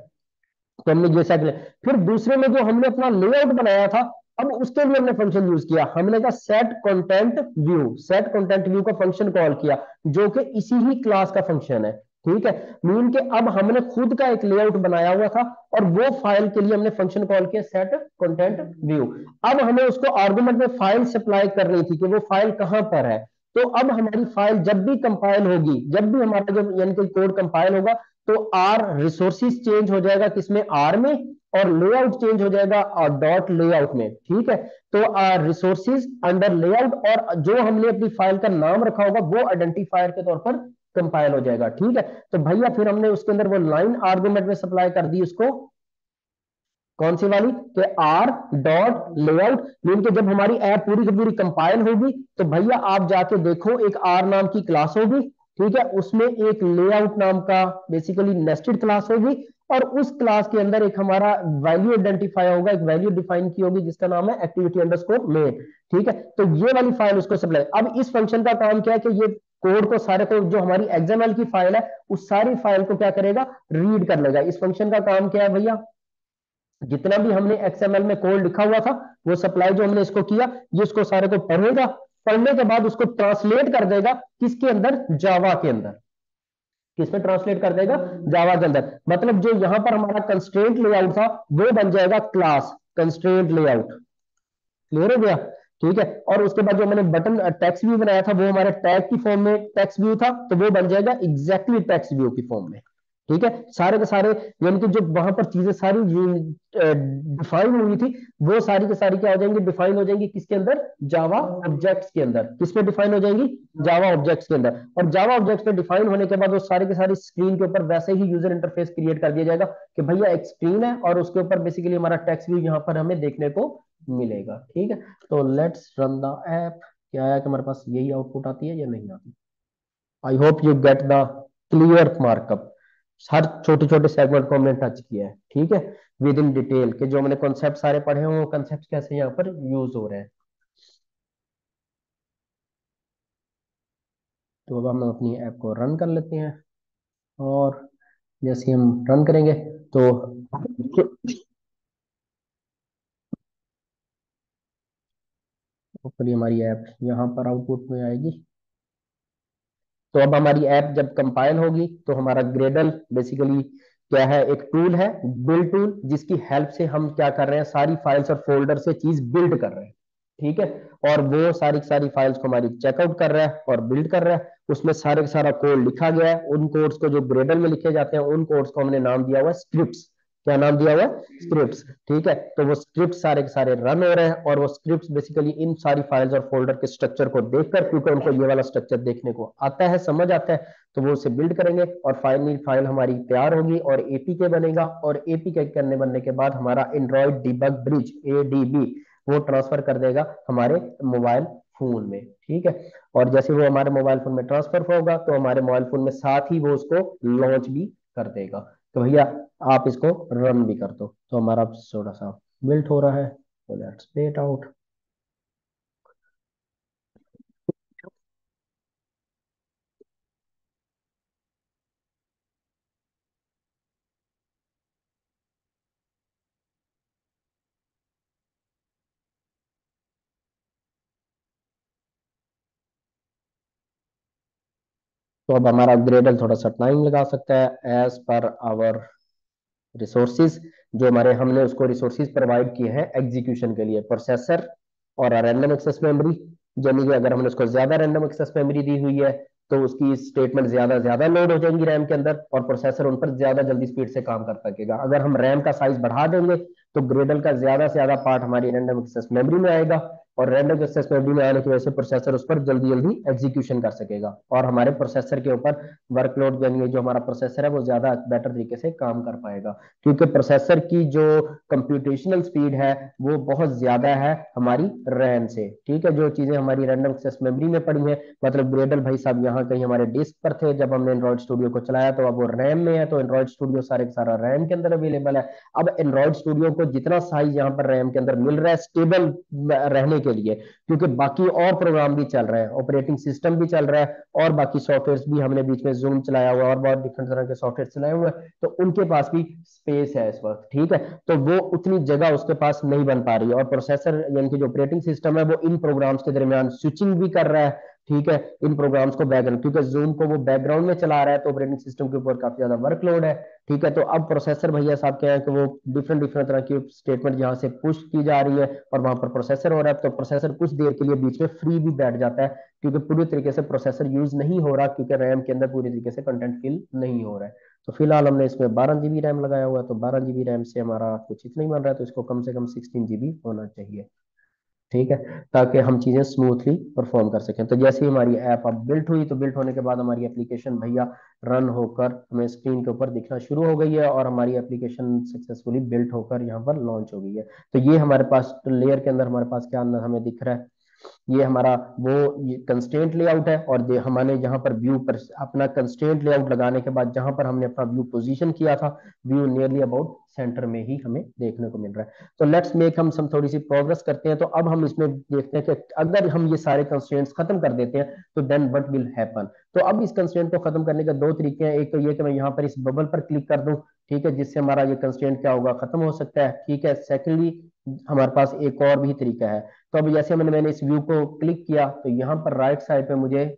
तो हमने जैसा कि फिर दूसरे में जो हमने अपना लेआउट बनाया था, अब उसके लिए हमने फंक्शन यूज किया, हमने कहा set content view, set content view का फंक्शन कॉल किया, जो कि इसी ही क्लास का फंक्शन है, ठीक है। मीन के अब हमने खुद का एक लेआउट बनाया हुआ था और वो फाइल के लिए हमने फंक्शन कॉल किया सेट कंटेंट व्यू। अब हमें उसको आर्गुमेंट में फाइल सप्लाई करनी थी कि वो फाइल कहां पर है। तो अब हमारी फाइल जब भी कंपाइल होगी, जब भी हमारा जो यानी कि कोड कंपाइल होगा, तो आर रिसोर्सिस चेंज हो जाएगा किसमें, आर में, और लेआउट चेंज हो जाएगा डॉट लेआउट में, ठीक है। तो रिसोर्सिस अंडर लेआउट, और जो हमने अपनी फाइल का नाम रखा होगा वो आइडेंटिफायर के तौर पर कंपाइल हो जाएगा, ठीक है। तो भैया फिर हमने उसके अंदर वो लाइन आर्गुमेंट में सप्लाई कर दी उसको, कौन सी वाली, कि आर डॉट लेआउट, मीन के जब हमारी ऐप पूरी की पूरी कंपाइल होगी तो भैया आप जाके देखो एक आर नाम की क्लास होगी, ठीक है, उसमें एक लेआउट नाम का बेसिकली नेस्टेड क्लास होगी, और उस क्लास के अंदर एक हमारा वैल्यू आइडेंटिफाई होगा, एक वैल्यू डिफाइन की होगी जिसका नाम है एक्टिविटी अंडरस्कोर मेन, ठीक है। तो ये वाली फाइल उसको सप्लाई, अब इस फंक्शन का काम क्या है कि ये कोड को सारे को जो हमारी एक्सएमएल की फाइल है उस सारी फाइल को क्या करेगा, रीड कर लेगा। इस फंक्शन का काम क्या है भैया, जितना भी हमने एक्सएमएल में कोड लिखा हुआ था वो सप्लाई जो हमने इसको किया, ये इसको सारे को पढ़ेगा, पढ़ने के बाद उसको ट्रांसलेट कर देगा किसके अंदर, जावा के अंदर। किसमें ट्रांसलेट कर देगा, जावा के अंदर। मतलब जो यहां पर हमारा कंस्ट्रेंट लेआउट था वो बन जाएगा क्लास कंस्ट्रेंट लेआउट, क्लियर हो गया, ठीक है। और उसके बाद जो मैंने बटन टेक्स्ट व्यू बनाया था वो हमारे टैग की फॉर्म में टेक्स्ट व्यू था, तो वो बन जाएगा एग्जैक्टली टेक्स्ट व्यू की फॉर्म में, ठीक है। सारे के सारे यानी कि जो वहां पर चीजें सारी डिफाइन हुई थी वो सारी की सारी क्या हो जाएंगी, डिफाइन हो जाएंगी किसके अंदर, जावा ऑब्जेक्ट्स के अंदर। किसमें डिफाइन हो जाएंगी, जावा ऑब्जेक्ट्स के अंदर। और जावा ऑब्जेक्ट्स में डिफाइन होने के बाद वो सारे के सारी स्क्रीन के ऊपर वैसे ही यूजर इंटरफेस क्रिएट कर दिया जाएगा कि भैया एक स्क्रीन है और उसके ऊपर बेसिकली हमारा टेक्स्ट व्यू यहाँ पर हमें देखने को मिलेगा, ठीक है। तो लेट्स रन द ऐप। क्या है कि हमारे पास यही आउटपुट आती है या नहीं आती। I hope you get the clear markup. हर छोटे छोटे सेगमेंट को हमने टच किया है, ठीक है, विद इन डिटेल के जो हमने कॉन्सेप्ट सारे पढ़े हैं वो कॉन्सेप्ट कैसे यहाँ पर यूज हो रहे हैं। तो अब हम अपनी ऐप को रन कर लेते हैं और जैसे हम रन करेंगे तो ऊपर हमारी ऐप यहाँ पर आउटपुट में आएगी। तो अब हमारी ऐप जब कंपाइल होगी तो हमारा ग्रेडल बेसिकली क्या है, एक टूल है, बिल्ड टूल, जिसकी हेल्प से हम क्या कर रहे हैं, सारी फाइल्स और फोल्डर से चीज बिल्ड कर रहे हैं। ठीक है। और वो सारी सारी फाइल्स को हमारी चेकआउट कर रहा है और बिल्ड कर रहा है। उसमें सारे का सारा कोड लिखा गया है। उन कोड्स को जो ग्रेडल में लिखे जाते हैं, उन कोड्स को हमने नाम दिया हुआ है स्क्रिप्ट्स। क्या नाम दिया हुआ है? स्क्रिप्ट्स। ठीक है। तो वो स्क्रिप्ट सारे के सारे रन हो रहे हैं, और वो स्क्रिप्ट्स बेसिकली इन सारी फाइल्स और फोल्डर के स्ट्रक्चर को देखकर, क्योंकि उनको ये वाला स्ट्रक्चर देखने को आता है, समझ आता है, तो वो उसे बिल्ड करेंगे और फाइनली फाइल हमारी तैयार होगी और एपीके बनेगा। और एपीके करने बनने के बाद हमारा एंड्रॉइड डिबग ब्रिज एडीबी वो ट्रांसफर कर देगा हमारे मोबाइल फोन में। ठीक है। और जैसे वो हमारे मोबाइल फोन में ट्रांसफर होगा तो हमारे मोबाइल फोन में साथ ही वो उसको लॉन्च भी कर देगा। तो भैया आप इसको रन भी कर दो, तो हमारा थोड़ा सा बिल्ट हो रहा है। तो लेट्स वेट आउट। तो अब हमारा ग्रेडल थोड़ा सा टाइम लगा सकता है एज पर आवर रिसोर्सिस। जो हमारे हमने उसको रिसोर्सिस प्रोवाइड किए हैं एग्जीक्यूशन के लिए, प्रोसेसर और रैंडम एक्सेस मेमोरी। यानी कि अगर हमने उसको ज्यादा रैंडम एक्सेस मेमोरी दी हुई है तो उसकी स्टेटमेंट ज्यादा ज्यादा लोड हो जाएंगी रैम के अंदर, और प्रोसेसर उन पर ज्यादा जल्दी स्पीड से काम कर सकेगा। अगर हम रैम का साइज बढ़ा देंगे तो ग्रेडल का ज्यादा से ज्यादा पार्ट हमारी रैंडम एक्सेस मेमोरी में आएगा, और रैंडम एक्सेस मेमोरी में आने की वजह से प्रोसेसर उस पर जल्दी जल्दी एग्जीक्यूशन कर सकेगा, और हमारे प्रोसेसर के ऊपर वर्कलोड, यानी जो हमारा प्रोसेसर है वो ज्यादा बेटर तरीके से काम कर पाएगा। क्योंकि प्रोसेसर की जो कंप्यूटेशनल स्पीड है वो बहुत ज्यादा है हमारी रैम से। ठीक है। जो चीजें हमारी रैंडम एक्सेस मेमोरी में पड़ी है, मतलब ग्रेडल भाई साहब यहाँ कहीं हमारे डिस्क पर थे जब हमने एंड्रॉइड स्टूडियो को चलाया, तो अब वो रैम में है, तो एंड्रॉइड स्टूडियो सारे का सारा रैम के अंदर अवेलेबल है। अब एंड्रॉइड स्टूडियो को जितना साइज यहाँ पर रैम के अंदर मिल रहा है स्टेबल रहने के लिए, क्योंकि बाकी और प्रोग्राम भी चल रहे हैं, ऑपरेटिंग सिस्टम भी चल रहा है, और बाकी सॉफ्टवेयर भी हमने बीच में जूम चलाया हुआ है और बहुत डिफरेंट तरह के सॉफ्टवेयर चलाए हुए हैं, तो उनके पास भी स्पेस है इस वक्त। ठीक है। तो वो उतनी जगह उसके पास नहीं बन पा रही है, और प्रोसेसर यानी कि जो ऑपरेटिंग सिस्टम है वो इन प्रोग्राम्स के दरमियान स्विचिंग भी कर रहा है। ठीक है। इन प्रोग्राम्स को बैकग्राउंड, क्योंकि जूम को वो बैकग्राउंड में चला रहा है, तो ऑपरेटिंग सिस्टम के ऊपर काफी ज्यादा वर्कलोड है। ठीक है। तो अब प्रोसेसर भैया साहब क्या है कि वो डिफरेंट डिफरेंट तरह की स्टेटमेंट यहाँ से पुश की जा रही है, और वहां पर प्रोसेसर हो रहा है, तो प्रोसेसर कुछ देर के लिए बीच में फ्री भी बैठ जाता है, क्योंकि पूरी तरीके से प्रोसेसर यूज नहीं हो रहा, क्योंकि रैम के अंदर पूरी तरीके से कंटेंट फिल नहीं हो रहा है। तो फिलहाल हमने इसमें 12 GB रैम लगाया हुआ है, तो 12 GB रैम से हमारा कुछ इतना ही बन रहा है, तो इसको कम से कम 16 GB होना चाहिए। ठीक है। ताकि हम चीजें स्मूथली परफॉर्म कर सकें। तो जैसे ही हमारी ऐप अब बिल्ट हुई, तो बिल्ट होने के बाद हमारी एप्लीकेशन भैया रन होकर हमें स्क्रीन के ऊपर दिखना शुरू हो गई है, और हमारी एप्लीकेशन सक्सेसफुली बिल्ट होकर यहाँ पर लॉन्च हो गई है। तो ये हमारे पास लेयर के अंदर हमारे पास क्या अंदर हमें दिख रहा है, ये हमारा वो ये कंस्ट्रेंट लेआउट है, और हमने यहाँ पर व्यू पर अपना कंस्ट्रेंट लेआउट लगाने के बाद जहां पर हमने अपना व्यू पोजीशन किया था, व्यू नियरली अबाउट सेंटर में ही हमें देखने को मिल रहा है। तो लेट्स मेक हम थोड़ी सी प्रोग्रेस करते हैं। तो अब हम इसमें देखते हैं कि अगर हम ये सारे कंस्ट्रेंट्स खत्म कर देते हैं तो देन व्हाट विल हैपन। तो अब इस कंस्ट्रेंट को खत्म करने के दो तरीके हैं। एक तो ये कि मैं यहाँ पर इस बबल पर क्लिक कर दूं, ठीक है, जिससे हमारा ये कंस्ट्रेंट क्या होगा, खत्म हो सकता है। ठीक है। सेकेंडली हमारे पास एक और भी तरीका है। तो अब जैसे मैंने इस व्यू को क्लिक किया तो यहाँ पर राइट साइड में मुझे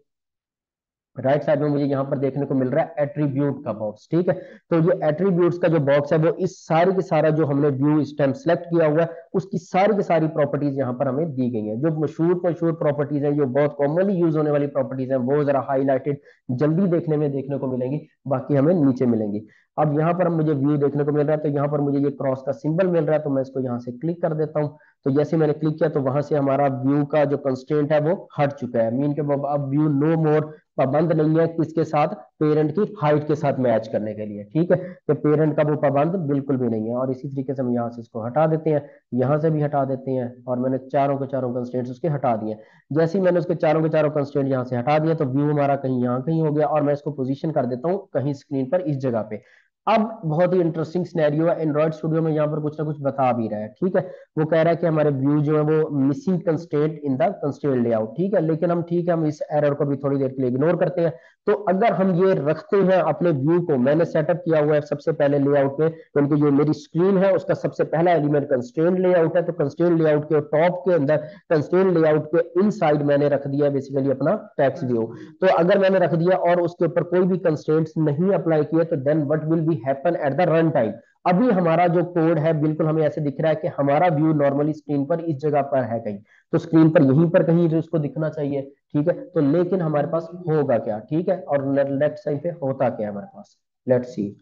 यहाँ पर देखने को मिल रहा है एट्रीब्यूट का बॉक्स। ठीक है। तो ये एट्रीब्यूट्स का जो बॉक्स है वो इस सारी की सारा जो हमने व्यू इस टाइम सेलेक्ट किया हुआ है उसकी सारी की सारी प्रॉपर्टीज यहाँ पर हमें दी गई हैं। जो मशहूर मशहूर प्रॉपर्टीज हैं, जो बहुत कॉमनली यूज होने वाली प्रॉपर्टीज हैं, वो जरा हाईलाइटेड जल्दी देखने में देखने को मिलेंगी, बाकी हमें नीचे मिलेंगी। अब यहाँ पर मुझे व्यू देखने को मिल रहा है, तो यहाँ पर मुझे ये क्रॉस का सिंबल मिल रहा है, तो मैं इसको यहाँ से क्लिक कर देता हूँ। तो जैसे मैंने क्लिक किया तो वहां से हमारा व्यू का जो कंस्ट्रेंट है वो हट चुका है। मीन के अब व्यू नो मोर पाबंद नहीं है किसके साथ, पेरेंट की हाइट के साथ मैच करने के लिए। ठीक है। तो पेरेंट का वो पाबंद बिल्कुल भी नहीं है, और इसी तरीके से हम यहाँ से इसको हटा देते हैं, यहाँ से भी हटा देते हैं, और मैंने चारों के चारों कंस्ट्रेंट्स उसके हटा दिए। जैसे ही मैंने उसके चारों के चारों कंस्ट्रेंट यहाँ से हटा दिया तो व्यू हमारा कहीं यहाँ कहीं हो गया, और मैं इसको पोजीशन कर देता हूँ कहीं स्क्रीन पर इस जगह पे। अब बहुत ही इंटरेस्टिंग सिनेरियो है, एंड्रॉइड स्टूडियो में यहाँ पर कुछ ना कुछ बता भी रहा है, ठीक है। वो कह रहा है कि हमारे व्यू जो है वो missing constraint in the constraint layout, ठीक है। लेकिन हम ठीक है, हम इस एरर को भी थोड़ी देर के लिए इग्नोर करते हैं। तो अगर हम ये रखते हैं अपने व्यू को, मैंने सेटअप किया हुआ है सबसे पहले लेआउट में, क्योंकि जो मेरी स्क्रीन है उसका सबसे पहला एलिमेंट कंस्ट्रेंट लेआउट है, तो कंस्ट्रेंट लेआउट के टॉप के अंदर, कंस्ट्रेंट लेआउट के इनसाइड मैंने रख दिया बेसिकली अपना टेक्स्ट व्यू। तो अगर मैंने रख दिया और उसके ऊपर कोई भी कंस्ट्रेंट्स नहीं अप्लाई किए, तो then what will be happen at the run time. अभी हमारा जो कोड है बिल्कुल हमें ऐसे दिख रहा है कि हमारा व्यू नॉर्मली स्क्रीन पर इस जगह पर है कहीं, तो स्क्रीन पर यहीं पर कहीं उसको दिखना चाहिए, ठीक है। तो लेकिन हमारे पास होगा क्या, ठीक है, और लेफ्ट साइड पे होता क्या है हमारे पास, लेट्स सी।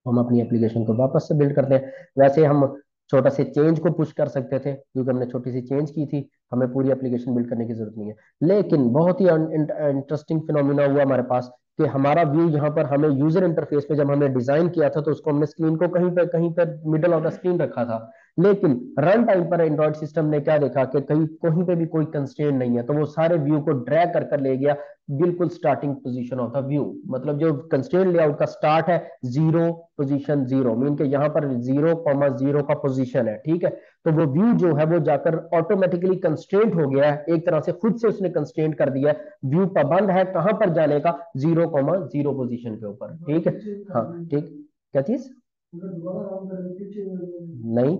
हम अपनी एप्लीकेशन को वापस से बिल्ड करते हैं। वैसे हम छोटा से चेंज को पुश कर सकते थे, क्योंकि हमने छोटी सी चेंज की थी, हमें पूरी एप्लीकेशन बिल्ड करने की जरूरत नहीं है। लेकिन बहुत ही इंटरेस्टिंग फिनोमिना हुआ हमारे पास कि हमारा व्यू यहाँ पर, हमें यूजर इंटरफेस पे जब हमने डिजाइन किया था तो उसको हमने स्क्रीन को कहीं पर मिडल ऑफ द स्क्रीन रखा था। लेकिन रन टाइम पर एंड्रॉइड सिस्टम ने क्या देखा कि कहीं कहीं पे भी कोई कंस्ट्रेंट नहीं है, तो वो सारे व्यू को ड्रैग कर कर ले गया बिल्कुल starting position of the view. मतलब जो कंस्ट्रेंट लेआउट का स्टार्ट है, जीरो पोजीशन जीरो, मीन के यहाँ पर 0,0 का पोजीशन है, ठीक है। तो वो व्यू जो है वो जाकर ऑटोमेटिकली कंस्ट्रेंट हो गया है, एक तरह से खुद से उसने कंस्ट्रेंट कर दिया है। व्यू पाबंद है कहां पर जाने का, 0,0 पोजीशन के ऊपर, ठीक है। हाँ ठीक। क्या चीज? नहीं,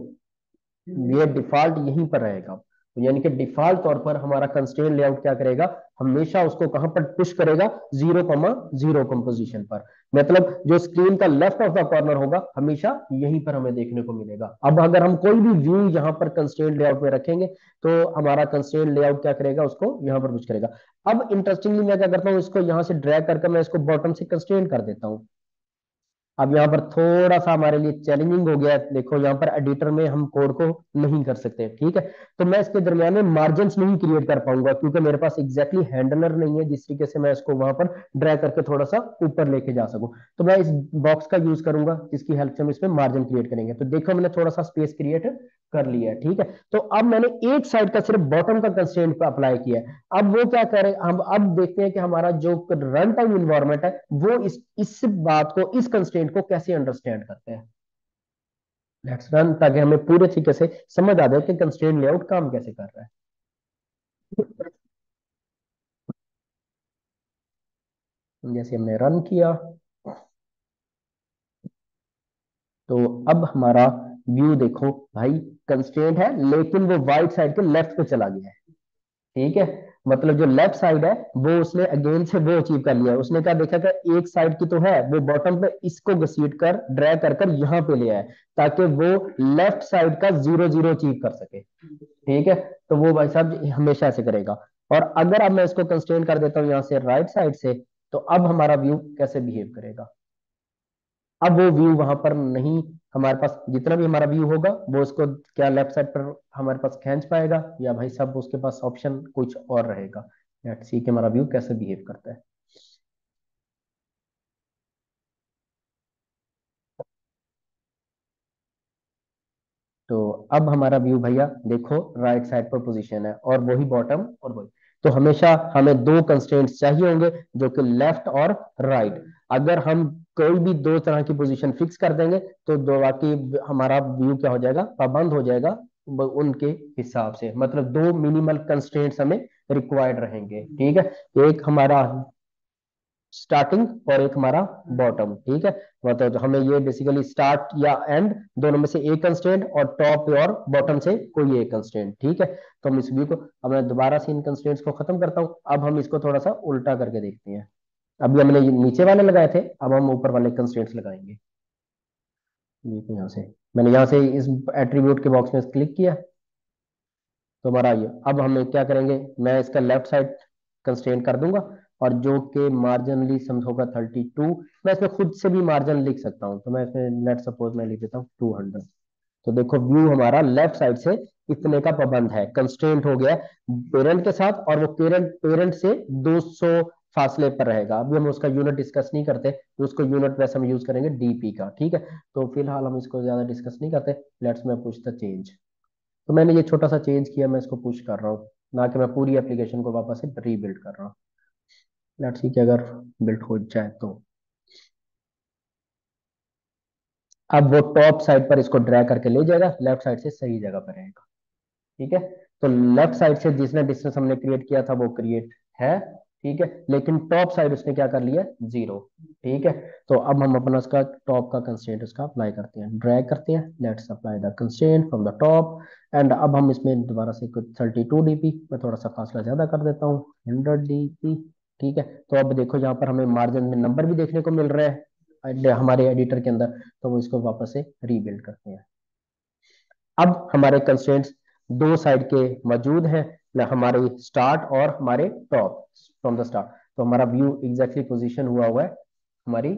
ये डिफॉल्ट यहीं पर रहेगा। तो यानी कि डिफॉल्ट तौर पर हमारा कंस्ट्रेंट लेआउट क्या करेगा, हमेशा उसको कहां पर पुश करेगा, 0,0 कंपोजिशन पर। मतलब जो स्क्रीन का लेफ्ट ऑफ द कॉर्नर होगा हमेशा यहीं पर हमें देखने को मिलेगा। अब अगर हम कोई भी व्यू यहाँ पर कंस्ट्रेंट लेआउट में रखेंगे, तो हमारा कंस्ट्रेंट लेआउट क्या करेगा, उसको यहाँ पर पुश करेगा। अब इंटरेस्टिंगली मैं क्या करता हूँ, इसको यहाँ से ड्रैग करके मैं इसको बॉटम से कंस्ट्रेंट कर देता हूँ। अब यहाँ पर थोड़ा सा हमारे लिए चैलेंजिंग हो गया है, देखो यहाँ पर एडिटर में हम कोड को नहीं कर सकते, ठीक है। तो मैं इसके दरमियान में मार्जिन नहीं क्रिएट कर पाऊंगा, क्योंकि मेरे पास एग्जैक्टली हैंडलर नहीं है जिस तरीके से मैं इसको वहां पर ड्रैग करके थोड़ा सा ऊपर लेके जा सकूं। तो मैं इस बॉक्स का यूज करूंगा जिसकी हेल्प से हम इसमें मार्जिन क्रिएट करेंगे। तो देखो मैंने थोड़ा सा स्पेस क्रिएट कर लिया है, ठीक है। तो अब मैंने एक साइड का सिर्फ बॉटम का कंस्ट्रेंट पे अप्लाई किया है। अब वो क्या करें, हम अब देखते हैं कि हमारा जो रन टाइम इन्वायरमेंट है वो इस बात को, इस कंस्ट्रेंट को कैसे अंडरस्टैंड करते हैं। लेट्स रन, ताकि हमें पूरे तरीके से समझ आ जाए कि कंस्ट्रेंट लेआउट काम कैसे कर रहा है। जैसे हमने रन किया, तो अब हमारा व्यू देखो भाई, कंस्ट्रेंट है लेकिन वो वाइट साइड के लेफ्ट पे चला गया है, ठीक है। मतलब जो लेफ्ट साइड है वो उसने अगेन से वो अचीव कर लिया है। उसने क्या देखा कि एक साइड की तो है, वो बॉटम पे इसको घसीट कर ड्रैग कर कर यहाँ पे ले आए, ताकि वो लेफ्ट साइड का 0,0 अचीव कर सके, ठीक है। तो वो भाई साहब हमेशा ऐसे करेगा। और अगर अब मैं इसको कंस्ट्रेन कर देता हूँ यहाँ से राइट साइड से, तो अब हमारा व्यू कैसे बिहेव करेगा। अब वो व्यू वहां पर नहीं, हमारे पास जितना भी हमारा व्यू होगा वो उसको क्या लेफ्ट साइड पर हमारे पास खींच पाएगा, या भाई साहब उसके पास ऑप्शन कुछ और रहेगा। लेट्स सी कि हमारा व्यू कैसे बिहेव करता है। तो अब हमारा व्यू भैया देखो राइट साइड पर पोजीशन है, और वही बॉटम और वही। तो हमेशा हमें दो कंस्ट्रेंट्स चाहिए होंगे, जो कि लेफ्ट और राइट। अगर हम कोई भी दो तरह की पोजीशन फिक्स कर देंगे, तो दो बाकी हमारा व्यू क्या हो जाएगा, पाबंद हो जाएगा उनके हिसाब से। मतलब दो मिनिमल कंस्ट्रेंट्स हमें रिक्वायर्ड रहेंगे, ठीक है। एक हमारा स्टार्टिंग और एक हमारा बॉटम, ठीक है। मतलब तो हमें ये बेसिकली स्टार्ट या एंड दोनों में से एक कंस्ट्रेंट, और टॉप और बॉटम से कोई एक कंस्ट्रेंट, ठीक है। तो हम इस व्यू को, अब मैं दोबारा से इन कंस्ट्रेंट्स को खत्म करता हूँ। अब हम इसको थोड़ा सा उल्टा करके देखते हैं। अभी हमने ये नीचे वाले लगाए थे, अब हम ऊपर वाले कंस्ट्रेंट्स लगाएंगे। देखो यहाँ से, मैंने यहाँ से इस एट्रीब्यूट के बॉक्स में क्लिक किया, तो हमारा ये, अब हम क्या करेंगे, मैं इसका लेफ्ट साइड कंस्ट्रेंट कर दूंगा, और जो कि मार्जिनली सम होगा 32। मैं इसमें खुद से भी मार्जिन लिख सकता हूँ, तो मैं इसमें लेट सपोज मैं लिख देता हूँ 200। तो देखो व्यू हमारा लेफ्ट साइड से इतने का पाबंद है, कंस्ट्रेंट हो गया पेरेंट के साथ, और वो पेरेंट पेरेंट से 200 फासले पर रहेगा। अभी हम उसका यूनिट डिस्कस नहीं करते, तो उसको यूनिट वैसे हम यूज करेंगे डीपी का, ठीक है। तो फिलहाल हम इसको ज्यादा डिस्कस नहीं करते। लेट्स मैं पुश द चेंज। तो मैंने ये छोटा सा चेंज किया, मैं इसको पुश कर रहा हूँ। ना कि मैं पूरी एप्लीकेशन को वापस से रीबिल्ड कर रहा हूँ। लेट्स सी कि अगर बिल्ड हो जाए तो अब वो टॉप साइड पर इसको ड्रैग करके ले जाएगा, लेफ्ट साइड से सही जगह पर रहेगा। ठीक है, तो लेफ्ट साइड से जिसने डिस्टेंस हमने क्रिएट किया था वो क्रिएट है। ठीक है, लेकिन टॉप साइड उसने क्या कर लिया, जीरो। ठीक है, तो अब हम अपना उसका टॉप का कंस्ट्रेंट उसका अप्लाई करते हैं, ड्रैग करते हैं, let's apply the constraint from the top. And अब हम इसमें दोबारा से कुछ 32 dp, मैं थोड़ा सा फासला ज्यादा कर देता हूँ, 100 dp। ठीक है, तो अब देखो यहाँ पर हमें मार्जिन में नंबर भी देखने को मिल रहा है हमारे एडिटर के अंदर, तो वो इसको वापस से रीबिल्ड करते हैं। अब हमारे कंस्ट्रेंट्स दो साइड के मौजूद हैं, हमारे स्टार्ट और हमारे टॉप फ्रॉम द स्टार्ट। तो हमारा व्यू एग्जैक्टली पोजीशन हुआ है हमारी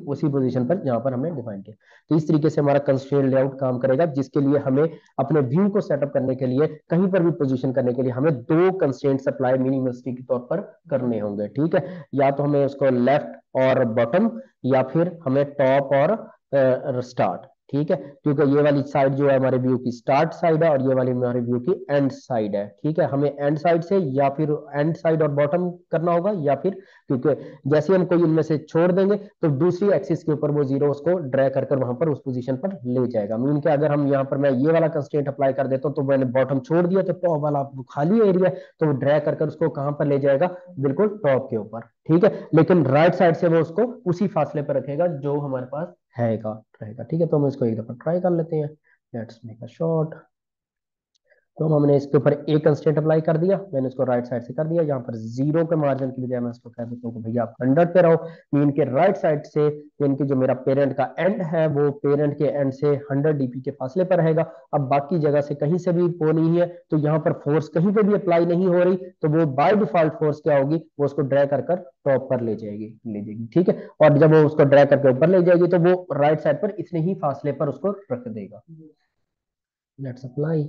उसी पोजीशन पर जहां पर हमने डिफाइन किया। तो इस तरीके से हमारा कंस्ट्रेंट लेआउट काम करेगा, जिसके लिए हमें अपने व्यू को सेटअप करने के लिए, कहीं पर भी पोजीशन करने के लिए हमें दो कंस्ट्रेंट अप्लाई मिनिमलिस्टिक के तौर पर करने होंगे। ठीक है, या तो हमें उसको लेफ्ट और बॉटम, या फिर हमें टॉप और स्टार्ट। ठीक है, क्योंकि ये वाली साइड जो है हमारे व्यू की स्टार्ट साइड है और ये वाली हमारे व्यू की एंड साइड है। ठीक है, हमें एंड साइड से या फिर एंड साइड और बॉटम करना होगा, या फिर क्योंकि जैसे हम कोई इनमें से छोड़ देंगे तो दूसरी एक्सिस के ऊपर वो जीरो उसको ड्रैग कर कर वहां पर उस पोजीशन पर ले जाएगा। मीन के अगर हम यहाँ पर मैं ये वाला कंस्ट्रेंट अप्लाई कर देता हूँ तो मैंने बॉटम छोड़ दिया, तो टॉप वाला खाली एरिया है, तो वो ड्रैग कर कर उसको कहां पर ले जाएगा, बिल्कुल टॉप के ऊपर। ठीक है, लेकिन राइट साइड से वो उसको उसी फासले पर रखेगा जो हमारे पास हैगा रहेगा। ठीक है, तो हम इसको एक दफा ट्राई कर लेते हैं, लेट्स मेक अ शॉट। तो हमने इसके ऊपर एक कंस्टेंट अप्लाई कर दिया, मैंने इसको राइट साइड से कर दिया, यहाँ पर जीरो के मार्जिन की बजाय मैं इसको कह देता हूँ कि भैया आप 100 पे रहो। मीन के राइट साइड से, मीन के जो मेरा पेरेंट का एंड है वो पेरेंट के एंड से 100 dp के फासले पर रहेगा। अब बाकी जगह से कहीं से भी वो नहीं है, तो यहाँ पर फोर्स कहीं पे भी अप्लाई नहीं हो रही, तो वो बाय डिफॉल्ट फोर्स क्या होगी, वो उसको ड्रैग कर कर टॉप पर ले जाएगी। ठीक है, और जब वो उसको ड्रैग करके ऊपर ले जाएगी तो वो राइट साइड पर इतने ही फासले पर उसको रख देगा। Let's apply.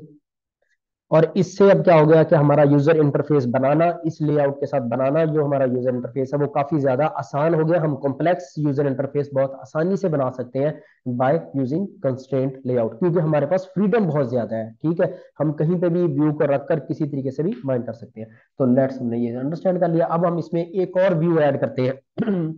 और इससे अब क्या हो गया कि हमारा यूजर इंटरफेस बनाना, इस लेआउट के साथ बनाना जो हमारा यूजर इंटरफेस है वो काफी ज्यादा आसान हो गया। हम कॉम्प्लेक्स यूजर इंटरफेस बहुत आसानी से बना सकते हैं बाय यूजिंग कंस्ट्रेंट लेआउट, क्योंकि हमारे पास फ्रीडम बहुत ज्यादा है। ठीक है, हम कहीं पे भी व्यू को रखकर किसी तरीके से भी बाइंड कर सकते हैं। तो लेट्स, हमने ये अंडरस्टैंड कर लिया, अब हम इसमें एक और व्यू ऐड करते हैं।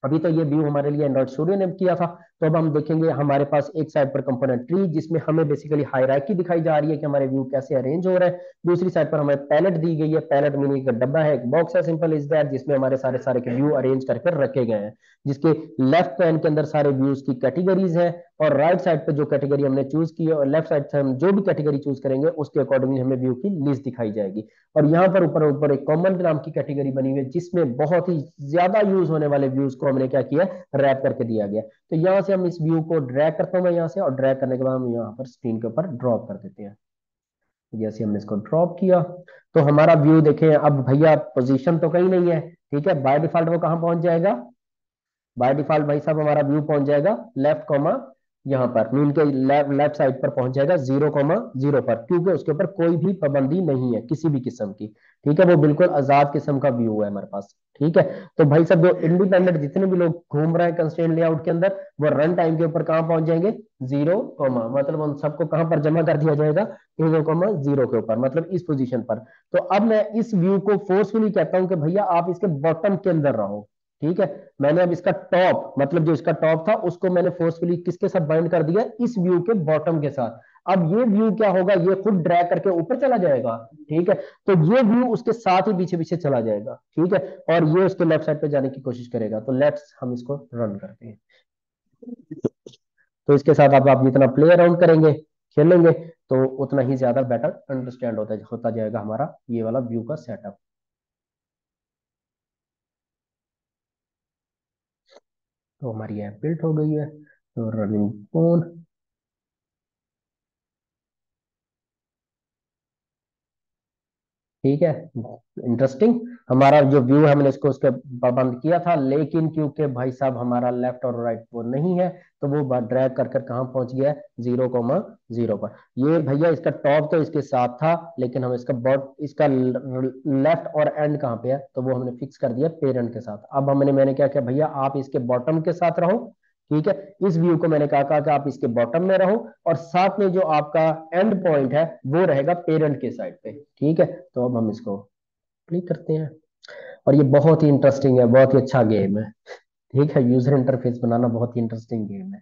अभी तो ये व्यू हमारे लिए एंड्रॉइड स्टूडियो ने किया था, तो अब हम देखेंगे हमारे पास एक साइड पर कंपोनेंट ट्री, जिसमें हमें बेसिकली हायरार्की दिखाई जा रही है कि हमारे व्यू कैसे अरेंज हो रहा है। दूसरी साइड पर हमें पैलेट दी गई है, पैलेट मीनिंग एक डब्बा है, एक बॉक्स है, सिंपल इज दैट, जिसमें हमारे सारे सारे के व्यू अरेंज करके रखे गए हैं, जिसके लेफ्ट पैन के अंदर सारे व्यूज की कैटेगरीज है, और राइट साइड पे जो कैटेगरी हमने चूज की है और लेफ्ट साइड से हम जो भी कैटेगरी चूज करेंगे उसके अकॉर्डिंगली हमें व्यू की लिस्ट दिखाई जाएगी। और यहाँ पर ऊपर ऊपर एक कॉमन नाम की कैटेगरी बनी हुई है, जिसमें बहुत ही ज्यादा यूज होने वाले व्यूज को हमने क्या किया, रैप करके दिया गया। तो यहाँ से हम इस व्यू को ड्रैग करता हूँ मैं यहाँ से, और ड्रैग करने के बाद हम यहाँ पर स्क्रीन के ऊपर ड्रॉप कर देते हैं। जैसे हमने इसको ड्रॉप किया तो हमारा व्यू देखें, अब भैया पोजीशन तो कहीं नहीं है। ठीक है, बाय डिफॉल्ट वो कहाँ पहुंच जाएगा, बाय डिफॉल्ट भाई साहब हमारा व्यू पहुंच जाएगा लेफ्ट कॉमा, यहाँ पर मीन के लेफ्ट साइड पर पहुंच जाएगा 0,0 पर, क्योंकि उसके ऊपर कोई भी पाबंदी नहीं है किसी भी किस्म की। ठीक है, वो बिल्कुल आजाद किस्म का व्यू है हमारे पास। ठीक है, तो भाई साहब जो इंडिपेंडेंट जितने भी लोग घूम रहे हैं कंस्ट्रेंट लेआउट के अंदर, वो रन टाइम के ऊपर कहाँ पहुंच जाएंगे, 0, मतलब उन सबको कहां पर जमा कर दिया जाएगा, 0,0 के ऊपर, मतलब इस पोजीशन पर। तो अब मैं इस व्यू को फोर्सफुली कहता हूं कि भैया आप इसके बॉटम के अंदर रहो। ठीक है, मैंने अब इसका टॉप, मतलब जो इसका टॉप था उसको मैंने फोर्सफुली किसके साथ बाइंड कर दिया, इस व्यू के बॉटम के साथ। अब ये व्यू क्या होगा, ये खुद ड्रैग करके ऊपर चला जाएगा। ठीक है, तो ये व्यू उसके साथ ही पीछे पीछे चला जाएगा। ठीक है, और ये उसके लेफ्ट साइड पे जाने की कोशिश करेगा। तो लेट्स हम इसको रन करते हैं। तो इसके साथ अब आप जितना प्ले अराउंड करेंगे, खेलेंगे, तो उतना ही ज्यादा बेटर अंडरस्टैंड होता जाएगा हमारा ये वाला व्यू का सेटअप। तो हमारी ऐप बिल्ट हो गई है, तो रनिंग फोन। ठीक है, इंटरेस्टिंग। हमारा जो व्यू है हमने इसको उसके बंद किया था, लेकिन क्योंकि भाई साहब हमारा लेफ्ट और राइट वो नहीं है, तो वो ड्रैग कर कर कहाँ पहुंच गया है, 0,0 पर। ये भैया इसका टॉप तो इसके साथ था, लेकिन हम इसका बॉट इसका लेफ्ट और एंड कहाँ पे है, तो वो हमने फिक्स कर दिया पेरेंट के साथ। अब हमने मैंने क्या किया, भैया आप इसके बॉटम के साथ रहो। ठीक है। इस व्यू को मैंने कहा कि आप इसके बॉटम में रहो, और साथ में जो आपका एंड पॉइंट है वो रहेगा पेरेंट के साइड पे, ठीक है। तो अब हम इसको क्लिक करते हैं, और ये बहुत ही इंटरेस्टिंग है, बहुत ही अच्छा गेम है, ठीक है। यूजर इंटरफेस बनाना बहुत ही इंटरेस्टिंग गेम है।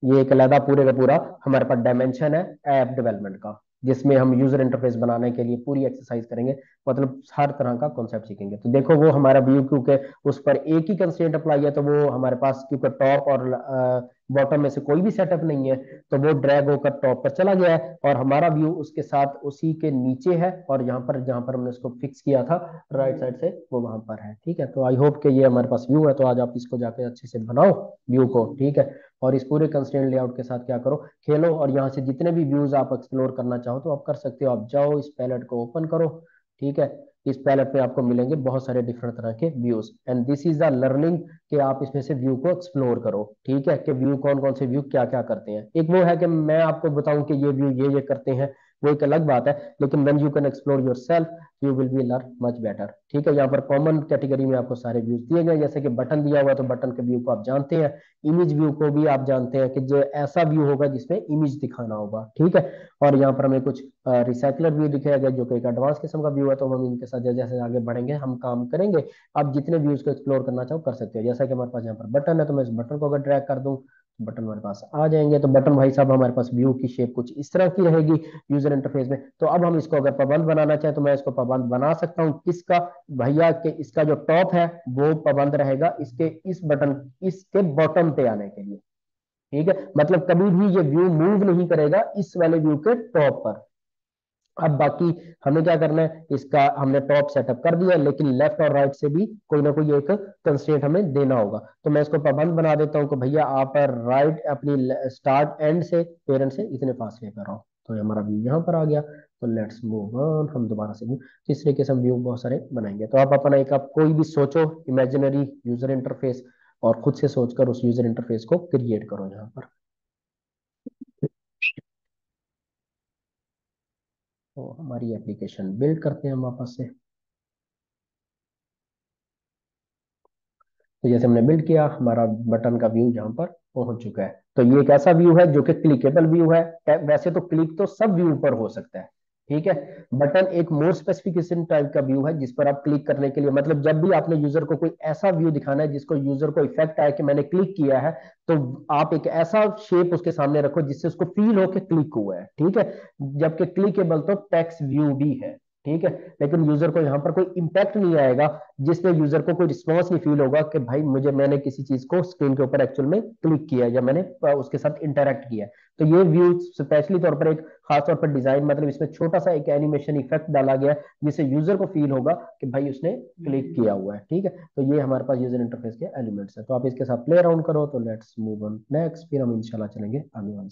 ये एक अलग पूरे का पूरा हमारे पास डायमेंशन है ऐप डेवलपमेंट का, जिसमें हम यूजर इंटरफेस बनाने के लिए पूरी एक्सरसाइज करेंगे, मतलब हर तरह का कॉन्सेप्ट सीखेंगे। तो देखो वो हमारा व्यू क्योंकि उस पर एक ही कंस्ट्रेंट अप्लाई है, तो वो हमारे पास क्योंकि टॉप और बॉटम में से कोई भी सेटअप नहीं है, तो वो ड्रैग होकर टॉप पर चला गया है, और हमारा व्यू उसके साथ उसी के नीचे है, और यहाँ पर जहाँ पर हमने उसको फिक्स किया था राइट साइड से वो वहां पर है, ठीक है। तो आई होप कि ये हमारे पास व्यू है। तो आज आप इसको जाके अच्छे से बनाओ व्यू को, ठीक है। और इस पूरे कंस्ट्रेंट लेआउट के साथ क्या करो, खेलो, और यहाँ से जितने भी व्यूज आप एक्सप्लोर करना चाहो तो आप कर सकते हो। आप जाओ इस पैलेट को ओपन करो, ठीक है। इस पैलेट में आपको मिलेंगे बहुत सारे डिफरेंट तरह के views, and this is the learning कि आप इसमें से व्यू को एक्सप्लोर करो, ठीक है। कि व्यू कौन कौन से व्यू क्या क्या करते हैं। एक वो है कि मैं आपको बताऊं कि ये व्यू ये करते हैं, वो एक अलग बात है, लेकिन when you can explore yourself you will be learn much better, ठीक है। यहाँ पर कॉमन कैटेगरी में आपको सारे व्यूज दिए गए, जैसे कि बटन दिया हुआ है तो बटन के व्यू को आप जानते हैं, इमेज व्यू को भी आप जानते हैं कि जो ऐसा व्यू होगा जिसमें इमेज दिखाना होगा, ठीक है। और यहाँ पर हमें कुछ रिसाइकलर व्यू दिखाया गया जो कि एक एडवांस किस्म का व्यू है, तो हम इनके साथ जैसे जैसे आगे बढ़ेंगे हम काम करेंगे। आप जितने व्यूज को एक्सप्लोर करना चाहो कर सकते हो, जैसा कि हमारे पास यहाँ पर बटन है, तो मैं इस बटन को अगर ड्रैग कर दूं तो बटन हमारे पास आ जाएंगे। तो बटन भाई साहब हमारे पास व्यू की शेप कुछ इस तरह की रहेगी यूजर इंटरफेस में। तो अब हम इसको अगर पाबंद बनाना चाहें तो मैं इसको पाबंद बना सकता हूँ, किसका भैया, के इसका जो टॉप है वो पाबंद रहेगा इसके इस बटन, इसके बॉटम पे आने के लिए, ठीक है। मतलब कभी भी ये व्यू मूव नहीं करेगा इस वाले व्यू के टॉप पर। अब बाकी हमें क्या करना है, इसका हमने टॉप सेटअप कर दिया, लेकिन लेफ्ट और राइट से भी कोई ना कोई एक कंस्ट्रेंट हमें देना होगा। तो मैं इसको पाबंद बना देता हूँ कि भैया आप राइट अपनी स्टार्ट एंड से पेरेंट से इतने फासले पर आओ। तो ये हमारा व्यू यहाँ पर आ गया। तो लेट्स मूव ऑन, हम दोबारा से व्यू, इस तरीके से हम व्यू बहुत सारे बनाएंगे। तो आप अपना एक आप कोई भी सोचो इमेजिनरी यूजर इंटरफेस, और खुद से सोचकर उस यूजर इंटरफेस को क्रिएट करो यहाँ पर। तो हमारी एप्लीकेशन बिल्ड करते हैं हम वापस से। तो जैसे हमने बिल्ड किया, हमारा बटन का व्यू यहाँ पर पहुंच चुका है। तो ये एक ऐसा व्यू है जो कि क्लिकेबल व्यू है। वैसे तो क्लिक तो सब व्यू पर हो सकता है, ठीक है। बटन एक मोर स्पेसिफिकेशन टाइप का व्यू है जिस पर आप क्लिक करने के लिए, मतलब जब भी आपने यूजर को कोई ऐसा व्यू दिखाना है जिसको यूजर को इफेक्ट आए कि मैंने क्लिक किया है, तो आप एक ऐसा शेप उसके सामने रखो जिससे उसको फील हो कि क्लिक हुआ है, ठीक है। जबकि क्लिकेबल तो टेक्स्ट व्यू भी है, ठीक है। लेकिन यूजर को यहाँ पर कोई इंपैक्ट नहीं आएगा, जिसमें यूजर को कोई रिस्पॉन्स नहीं फील होगा कि भाई मुझे, मैंने किसी चीज को स्क्रीन के ऊपर एक्चुअल में क्लिक किया या मैंने उसके साथ इंटरेक्ट किया। तो ये व्यू स्पेशली तौर पर एक खास तौर पर डिजाइन, मतलब इसमें छोटा सा एक एनिमेशन इफेक्ट डाला गया है जिससे यूजर को फील होगा कि भाई उसने क्लिक किया हुआ है, ठीक है। तो ये हमारे पास यूजर इंटरफेस के एलिमेंट्स है। तो आप इसके साथ प्ले अराउंड करो। तो लेट्स मूव ऑन नेक्स्ट, फिर हम इंशाल्लाह चलेंगे आगे वाली